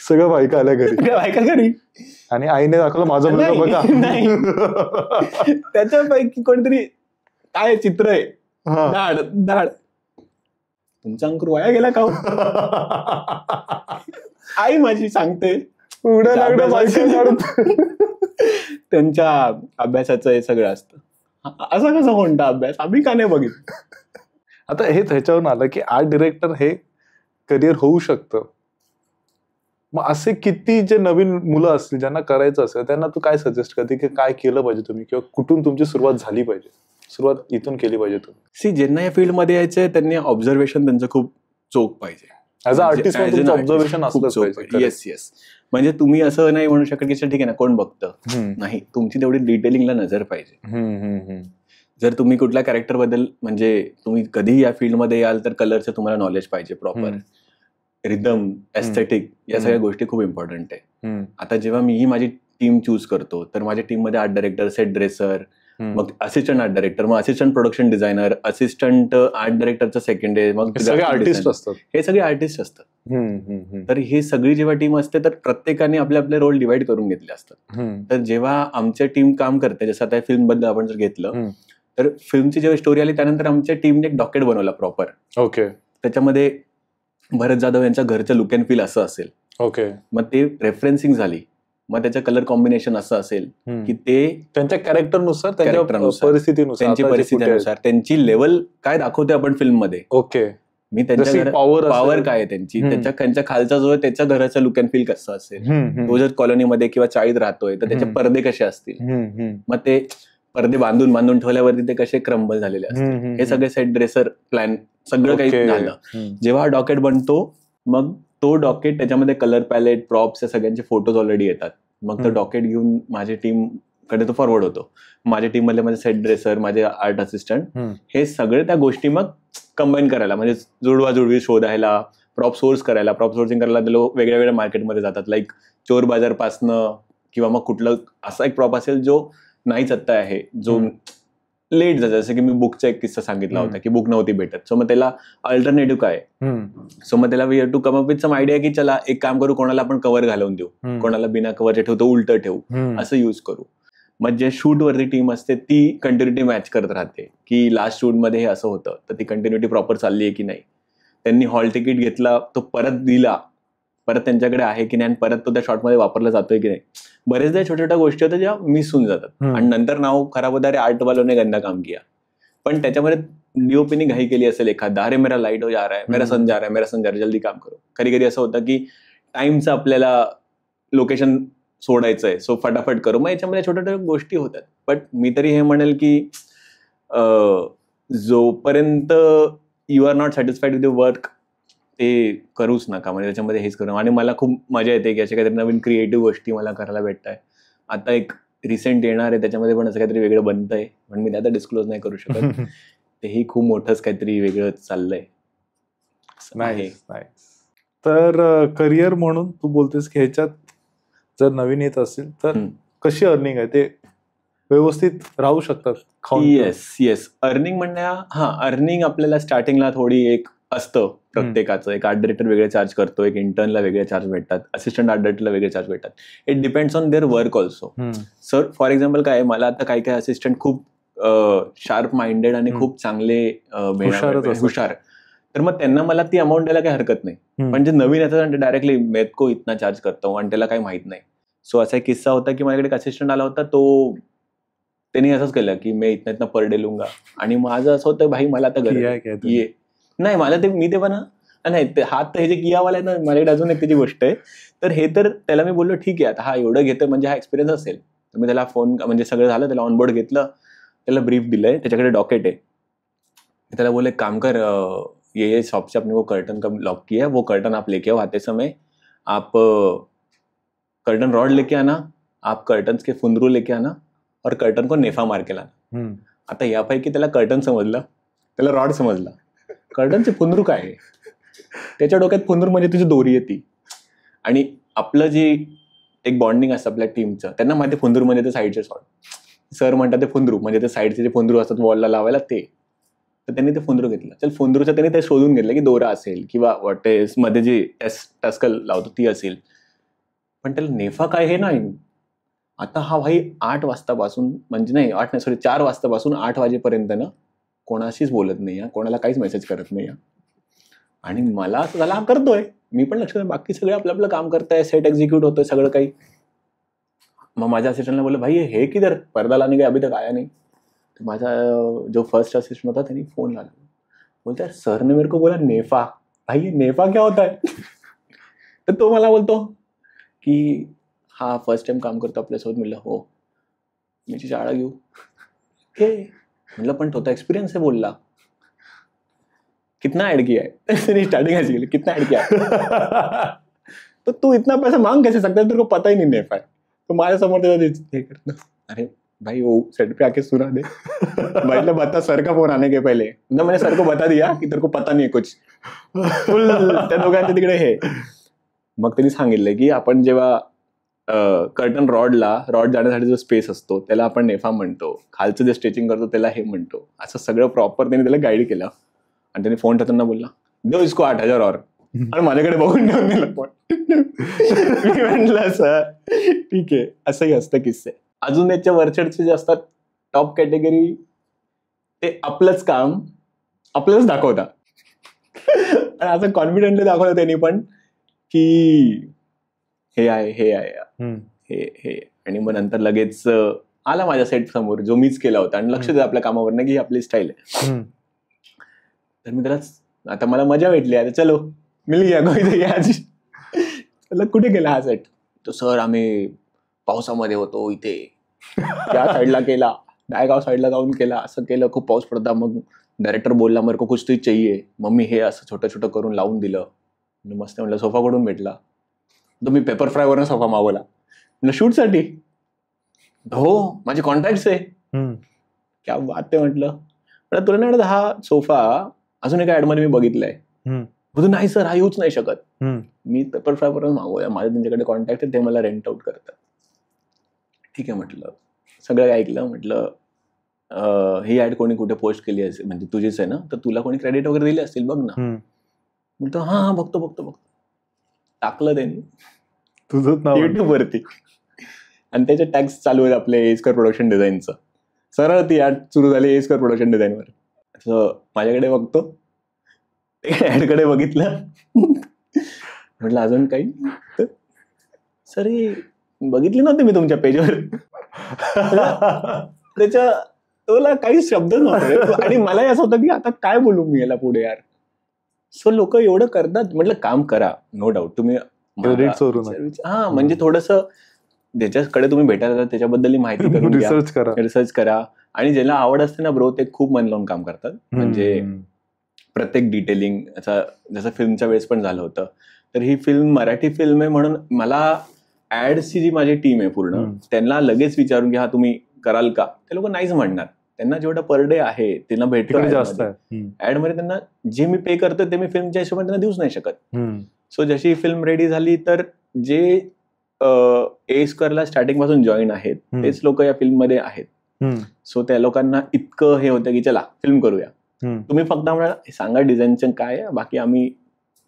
सगळं बायका आल्या घरी आणि आईने दाखवलं माझा मुलगा बघा. त्याच्यापैकी कोणतरी काय चित्र आहे, दाढ तुमचा अंकुर वाया गेला का? आई माझी सांगते त्यांच्या अभ्यासाचं हे सगळं असतं. असं कसं कोणता अभ्यास, आम्ही का नाही बघितलं. आता हे ह्याच्यावरून आलं की आर्ट डिरेक्टर हे करिअर होऊ शकतं. मग असे किती जे नवीन मुलं असतील ज्यांना करायचं असेल, त्यांना तू काय सजेस्ट करते की काय केलं पाहिजे तुम्ही, किंवा कुठून तुमची सुरुवात झाली पाहिजे? सुरुवात इथून केली पाहिजे तुम्ही. ज्यांना या फील्डमध्ये यायचंय त्यांनी ऑब्झर्वेशन त्यांचं खूप चोख पाहिजे. ऍज अ आर्टिस्ट ऑब्झर्वेशन असलंच पाहिजे. येस. म्हणजे तुम्ही असं नाही म्हणू शकत की ठीक आहे ना कोण बघतं, नाही, तुमची तेवढी डिटेलिंगला नजर पाहिजे. जर तुम्ही कुठल्या कॅरेक्टर बद्दल, म्हणजे तुम्ही कधी या फील्डमध्ये याल तर कलरचं तुम्हाला नॉलेज पाहिजे प्रॉपर, रिदम, एस्थेटिक, या सगळ्या गोष्टी खूप इम्पॉर्टंट आहे. आता जेव्हा मीही माझी टीम चूज करतो तर माझ्या टीम मध्ये आर्ट डायरेक्टर, सेट ड्रेसर, मग असिस्टंट आर्ट डायरेक्टर, मग assistant production designer, assistant art डायरेक्टरचं सेकंड आहे, मग सगळे आर्टिस्ट असतात. हे सगळे आर्टिस्ट असतात. तर ही सगळी जेव्हा टीम असते तर प्रत्येकाने आपले आपले रोल डिवाइड करून घेतले असतात. तर जेव्हा आमच्या टीम काम करते, जसं आता फिल्म बद्दल आपण जर घेतलं तर फिल्मची जेव्हा स्टोरी आली त्यानंतर आमच्या टीमने एक डॉकेट बनवला प्रॉपर. ओके. त्याच्यामध्ये भरत जाधव यांच्या घरचं लुक अँड फील असं असेल. ओके. मग ते रेफरन्सिंग झाली, मग त्याचं कलर कॉम्बिनेशन असं असेल की ते त्यांच्या कॅरेक्टरनुसार, त्यांच्या परिस्थितीनुसार त्यांची लेवल काय दाखवते आपण फिल्म मध्ये. ओके. मी त्यांच्या पॉवर काय आहे त्यांची, त्यांच्या खालचा जो आहे त्याच्या घराचा लुक अँड फील कसं असेल, तो जर कॉलनीमध्ये किंवा चाळीत राहतोय तर त्याचे पडदे कसे असतील, मग ते पडदे बांधून ठेवल्यावरती ते कसे क्रम्बल झालेले असतील, हे सगळे सेट ड्रेसर प्लॅन सगळं काही झालं. जेव्हा डॉकेट बनतो मग तो डॉकेट त्याच्यामध्ये कलर पॅलेट, प्रॉप्स या सगळ्यांचे फोटोज ऑलरेडी येतात. मग तो डॉकेट घेऊन माझ्या टीम कडे तो फॉरवर्ड होतो. माझ्या टीम मधले माझे सेट ड्रेसर, माझे आर्ट असिस्टंट, हे सगळे त्या गोष्टी मग कंबाईन करायला, म्हणजे जुळवाजुळवी शोधायला, प्रॉप सोर्स करायला, प्रॉप सोर्सिंग करायला ते लोक वेगळ्या वेगळ्या मार्केटमध्ये जातात. लाईक चोर बाजार पासनं, किंवा मग कुठलं असा एक प्रॉप असेल जो नाहीच आत्ता आहे, जो लेट जातं. जसं की मी बुकचा एक किस्सा सांगितला होता की बुक नव्हती भेटत. सो मग त्याला अल्टरनेटिव्ह काय, सो मग त्याला we have to come up with some idea की चला एक काम करू, कोणाला आपण कव्हर घालवून देऊ, कोणाला बिना कव्हरचे ठेवतो, उलट ठेवू, असं यूज करू. मग जे शूट वरती टीम असते ती कंटिन्युटी मॅच करत राहते की लास्ट शूट मध्ये हे असं होतं तर ती कंटिन्युटी प्रॉपर चालली आहे की नाही, त्यांनी हॉल तिकीट घेतला तो परत दिला, परत त्यांच्याकडे आहे की नाही, आणि परत तो त्या शॉटमध्ये वापरला जातोय की नाही. बरेचदा छोट्या छोट्या गोष्टी होत्या ज्या मिस होऊन जातात आणि नंतर नाव खराब होतं, अरे आर्ट वालोने गंदा काम किया. पण त्याच्यामध्ये डीओपीने घाई केली असेल एखादा, अरे मेरा लाईट हो जा रहा है, मेरा सन जा रहा है, मेरा सन जा रहा है, जल्दी काम करो. कधी कधी असं होतं की टाइमचं आपल्याला लोकेशन सोडायचंय, सो फटाफट करू. मग याच्यामध्ये छोट्या छोट्या गोष्टी होतात. बट मी तरी हे म्हणेल की जोपर्यंत you are not satisfied with the work ते करूच नका. म्हणजे त्याच्यामध्ये हेच करू. आणि मला खूप मजा येते की अशा काहीतरी नवीन क्रिएटिव्ह गोष्टी मला करायला भेटत आहे. आता एक रिसेंट येणार आहे, त्याच्यामध्ये पण असं काहीतरी वेगळं बनतंय, पण मी आता डिस्क्लोज नाही करू शकत. तेही खूप मोठंच काहीतरी वेगळं चाललंय. तर करिअर म्हणून तू बोलतेस की ह्याच्यात जर नवीन येत असेल तर कशी अर्निंग आहे, ते व्यवस्थित राहू शकतात? येस अर्निंग अर्निंग आपल्याला स्टार्टिंगला थोडी एक असतं प्रत्येकाचं. एक आर्ट डिरेक्टर वेगळे चार्ज करतो, एक इंटर्नला वेगळे चार्ज भेटतात, असिस्टंट आर्ट डिरेक्टरला वेगळे चार्ज भेटतात. It depends on their work also. Sir for example काय, मला आता काही काही असिस्टंट खूप शार्प माइंडेड आणि खूप चांगले हुशार, तर मग त्यांना मला ती अमाऊंट द्यायला काही हरकत नाही. पण जे नवीन येतात ते डायरेक्टली मेरे को इतना चार्ज करतो आणि त्याला काही माहित नाही. सो असा एक किस्सा होता की माझ्याकडे एक असिस्टंट आला होता, तो त्यांनी असंच केलं की मी इतना पर डे लूंगा. आणि माझं असं होतं, भाई मला आता ये नाही, मला ते मी तेव्हा नाही हात तर हे जे कियावाला आहे ना, माझ्याकडे अजून एक त्याची गोष्ट आहे. तर हे तर त्याला मी बोललो ठीक आहे, आता हा एवढं घेतोय म्हणजे हा एक्सपिरियन्स असेल. तर मी त्याला फोन म्हणजे सगळं झालं, त्याला ऑनबोर्ड घेतलं, त्याला ब्रीफ दिलंय, त्याच्याकडे डॉकेट आहे. त्याला बोले काम कर, ये शॉप से अपने वो कर्टन का लॉक किया, वो कर्टन आप लेके आओ, आते समय आप कर्टन रॉड लेके आना, आप कर्टन्स के फुंदरू लेके आना और कर्टन को नेफा मार के लाना. आता यापैकी त्याला कर्टन समजलं, त्याला रॉड समजला, कर्टनचे फुंदरू काय आहे. त्याच्या डोक्यात फुंदरू म्हणजे तुझी दोरी येते. आणि आपलं जे एक बॉन्डिंग असतं आपल्या टीमचं, त्यांना माहिती फुंदरू म्हणजे ते साईडचे शॉट. सर म्हणतात ते फुंदरू म्हणजे ते साईडचे जे फुंदरू असतात वॉलला लावायला ते. तर त्यांनी ते फुंदरू घेतलं. चल फुंदरूचं त्यांनी ते शोधून घेतलं की दोरा असेल किंवा वॉटेस मध्ये जी टस्कल लावतो ती असेल, पण त्याला नेफा काय हे नाही. आता हा भाई 8 वाजतापासून म्हणजे नाही 4 वाजतापासून 8 वाजेपर्यंत ना कोणाशीच बोलत नाही, कोणाला काहीच मेसेज करत नाही. आणि मला असं झालं हा करतोय, मी पण लक्ष नाही, बाकी सगळे आपलं आपलं काम करताय, सेट एक्झिक्यूट होतोय सगळं काही. मग माझ्या असिस्टंटला बोललं भाई हे किधर पर्दा लाने का अभी तक आया नहीं. तो माझा जो फर्स्ट असिस्टंट होता त्यांनी फोन लावला, बोलता सर ने मेरे को बोला नेफा. भाई ये नेफा क्या होता है. तर तो मला बोलतो की हा फर्स्ट टाइम काम करतो आपल्यासोबत. म्हणलं हो. मी शाळा घेऊ म्हणलं, पण तो एक्सपिरियन्स है. बोलला कितना ऐड किया है. स्टार्टिंग ऐसी की कितना ऐड किया है. तो तू इतना पैसा मांग कैसे सकता है, तेरे को पता ही नहीं नेफा है. तो माझ्या समोर हे करतो, अरे भाई वो सेट पे आके सुना दे. भाई बता, सर का फोन आने के पहले मैंने सर को बता दिया की तेरे को पता नहीं कुछ. फुल त्या दोघांच्या तिकडे हे. मग त्यांनी सांगितलं की आपण जेव्हा कर्टन रॉड जाण्यासाठी जो स्पेस असतो त्याला आपण नेफा म्हणतो, खालचं जे स्टिचिंग करतो त्याला हे म्हणतो. असं सगळं प्रॉपर त्यांनी त्याला गाईड केलं. आणि त्यांनी फोन ठेवताना बोलला देव इसको 8,000 और. आणि माझ्याकडे बघून ठेवून दिला फोन. मी म्हटलं सर ठीक आहे. असंही असतं किस्से. अजून याच्या वरचढचे जे असतात टॉप कॅटेगरी, ते आपलंच काम आपल्यालाच दाखवतात. आणि असं कॉन्फिडेंटली दाखवलं त्यांनी पण की हे आहे हे. आणि मग नंतर लगेच आला माझ्या सेट समोर जो मीच केला होता आणि लक्ष द्या आपल्या कामावर नाही की ही आपली स्टाईल आहे. तर मी त्याला आता मला मजा भेटली, आता चलो मिल गया कोई आज. कुठे गेला हा सेट. तो सर आम्ही पावसामध्ये होतो इथे, त्या साईडला केला, नायगाव साईडला जाऊन केला, असं केलं, खूप पाऊस पडता. मग डायरेक्टर बोलला मेरे को कुछ तो चाहिए. मग मी हे असं छोटं छोटं करून लावून दिलं. मस्त म्हटलं सोफा कुठून भेटला. तो मी पेपर फ्राय वरून सोफा मागवला. म्हटलं शूटसाठी. हो माझे कॉन्टॅक्ट्स आहे. क्या बात आहे म्हटलं. तुला नाही वाटत हा सोफा अजून एका ऍडमध्ये मी बघितलाय. बोलतो नाही सर हा येऊच नाही शकत. मी पेपर फ्राय वरून मागवूया, माझे त्यांच्याकडे कॉन्टॅक्ट आहे, ते मला रेंट आउट करतात. ठीक आहे म्हटलं. सगळं ऐकलं. म्हटलं ही ऍड कोणी कुठे पोस्ट केली असेल, म्हणजे तुझीच आहे ना, तर तुला कोणी क्रेडिट वगैरे दिले असतील बघ ना. म्हणतो हा बघतो. टाकलं त्यांनी युट्यूब वरती. आणि त्याचे टॅग्स चालू आहेत आपले एस्कर प्रोडक्शन डिझाईनचं. सरळ ती ऍड सुरू झाली एस्कर प्रोडक्शन डिझाईनवर. असं माझ्याकडे बघतो, ऍडकडे बघितलं. म्हटलं अजून काही. सर बघितली नव्हती मी तुमच्या पेजवर. त्याच्या तुला काही शब्द नव्हते आणि मलाही असं होतं की आता काय बोलू मी याला पुढे यार. सो लोक एवढं करतात, म्हटलं काम करा, नो डाऊट. तुम्ही हा म्हणजे थोडस ज्याच्याकडे तुम्ही भेटायला जाता त्याच्याबद्दल माहिती करून रिसर्च करा. आणि ज्याला आवड असते ना ब्रो, ते खूप मन लावून काम करतात. म्हणजे प्रत्येक डिटेलिंग, जसं फिल्मच्या वेळेस पण झालं होतं. तर ही फिल्म मराठी फिल्म आहे म्हणून मला ऍड्सची जी माझी टीम आहे पूर्ण, त्यांना लगेच विचारून की हा तुम्ही कराल का, ते लोक नाहीच म्हणणार. त्यांना जेवढं पर डे आहे त्यांना भेटतो ऍड मध्ये, त्यांना जे मी पे करतो ते मी फिल्मच्या हिशोबाने त्यांना देऊच नाही शकत. सो जशी फिल्म रेडी झाली तर जे ए स्क्वेअरला स्टार्टिंग पासून जॉईन आहेत तेच लोक या फिल्म मध्ये आहेत. सो त्या लोकांना इतकं हे होतं की चला फिल्म करूया, तुम्ही फक्त आम्हाला सांगा डिझाईनचं काय आहे, बाकी आम्ही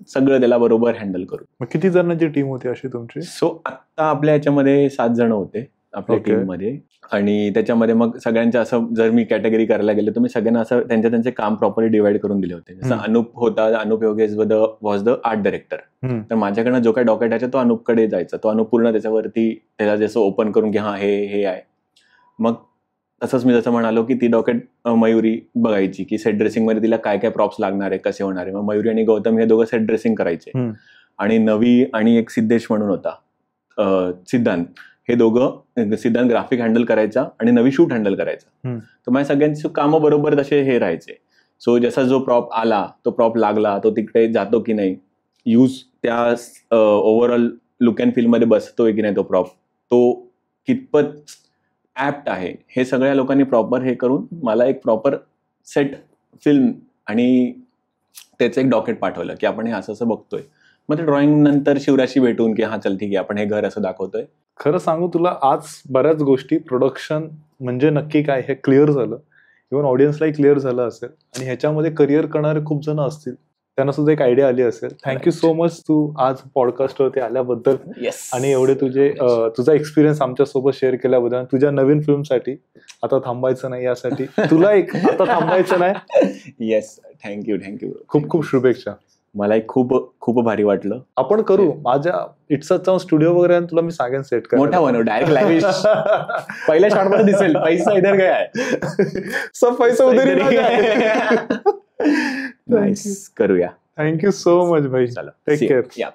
सगळं त्याला बरोबर हँडल करू. किती जणांची टीम होती अशी तुमची? सो आता आपल्या याच्यामध्ये 7 जण होते आपल्या टीम मध्ये. आणि त्याच्यामध्ये मग सगळ्यांच्या असं जर मी कॅटेगरी करायला गेलो तर मी सगळ्यांना असं त्यांचे काम प्रॉपरली डिवाइड करून दिले होते. जसं अनुप होता, Anup Yogesh was the art director. तर माझ्याकडनं जो काही डॉक्युमेंट आहे तो अनुपकडे जायचा. तो अनुप पूर्ण त्याच्यावरती त्याला जसं ओपन करून की हा हे आहे. मग तसंच मी जसं म्हणालो की ती डॉक्युमेंट मयुरी बघायची की सेट ड्रेसिंग मध्ये तिला काय काय प्रॉप्स लागणार आहे, कसे होणार आहे. मग मयुरी आणि गौतम हे दोघं सेट ड्रेसिंग करायचे. आणि नवी आणि एक सिद्धेश म्हणून होता, सिद्धांत, हे दोघं, सिद्धांत ग्राफिक हँडल करायचा आणि नवी शूट हँडल करायचा. तर माझ्या सगळ्यांची कामं बरोबर तसे हे राहायचे. सो जसा जो प्रॉप आला, तो प्रॉप लागला, तो तिकडे जातो की नाही, यूज त्या ओव्हरऑल लुक अँड फील मध्ये बसतोय की नाही तो प्रॉप, तो कितपत ऍप्ट आहे, हे सगळ्या लोकांनी प्रॉपर हे करून मला एक प्रॉपर सेट फिल्म आणि त्याचं एक डॉक्युमेंट पाठवलं की आपण हे असं असं बघतोय. मग ते ड्रॉइंग नंतर शिवराशी भेटून की हा चल ठीक आहे आपण हे घर असं दाखवतोय. खरं सांगू तुला, आज बऱ्याच गोष्टी प्रोडक्शन म्हणजे नक्की काय हे क्लिअर झालं. इव्हन ऑडियन्सलाही क्लिअर झालं असेल आणि ह्याच्यामध्ये करिअर करणारे खूप जण असतील, त्यांना सुद्धा एक आयडिया आली असेल. थँक्यू सो मच तू आज पॉडकास्टवरती आल्याबद्दल आणि एवढे तुझा एक्सपिरियन्स आमच्यासोबत शेअर केल्याबद्दल. तुझ्या नवीन फिल्मसाठी आता थांबायचं नाही, यासाठी तुला एक आता थांबायचं नाही. Yes, thank you. खूप खूप शुभेच्छा. मलाही खूप खूप भारी वाटलं. आपण करू माझ्या इट्स जाऊन स्टुडिओ वगैरे, तुला मी सांगेन सेट कर, मोठा बनव, डायरेक्ट लाईव्ह पहिल्या शॉट मध्ये दिसेल पैसा इधर गया है, सब पैसा उधर नाईस, करूया. थँक्यू सो मच भाई. चला, टेक केअर.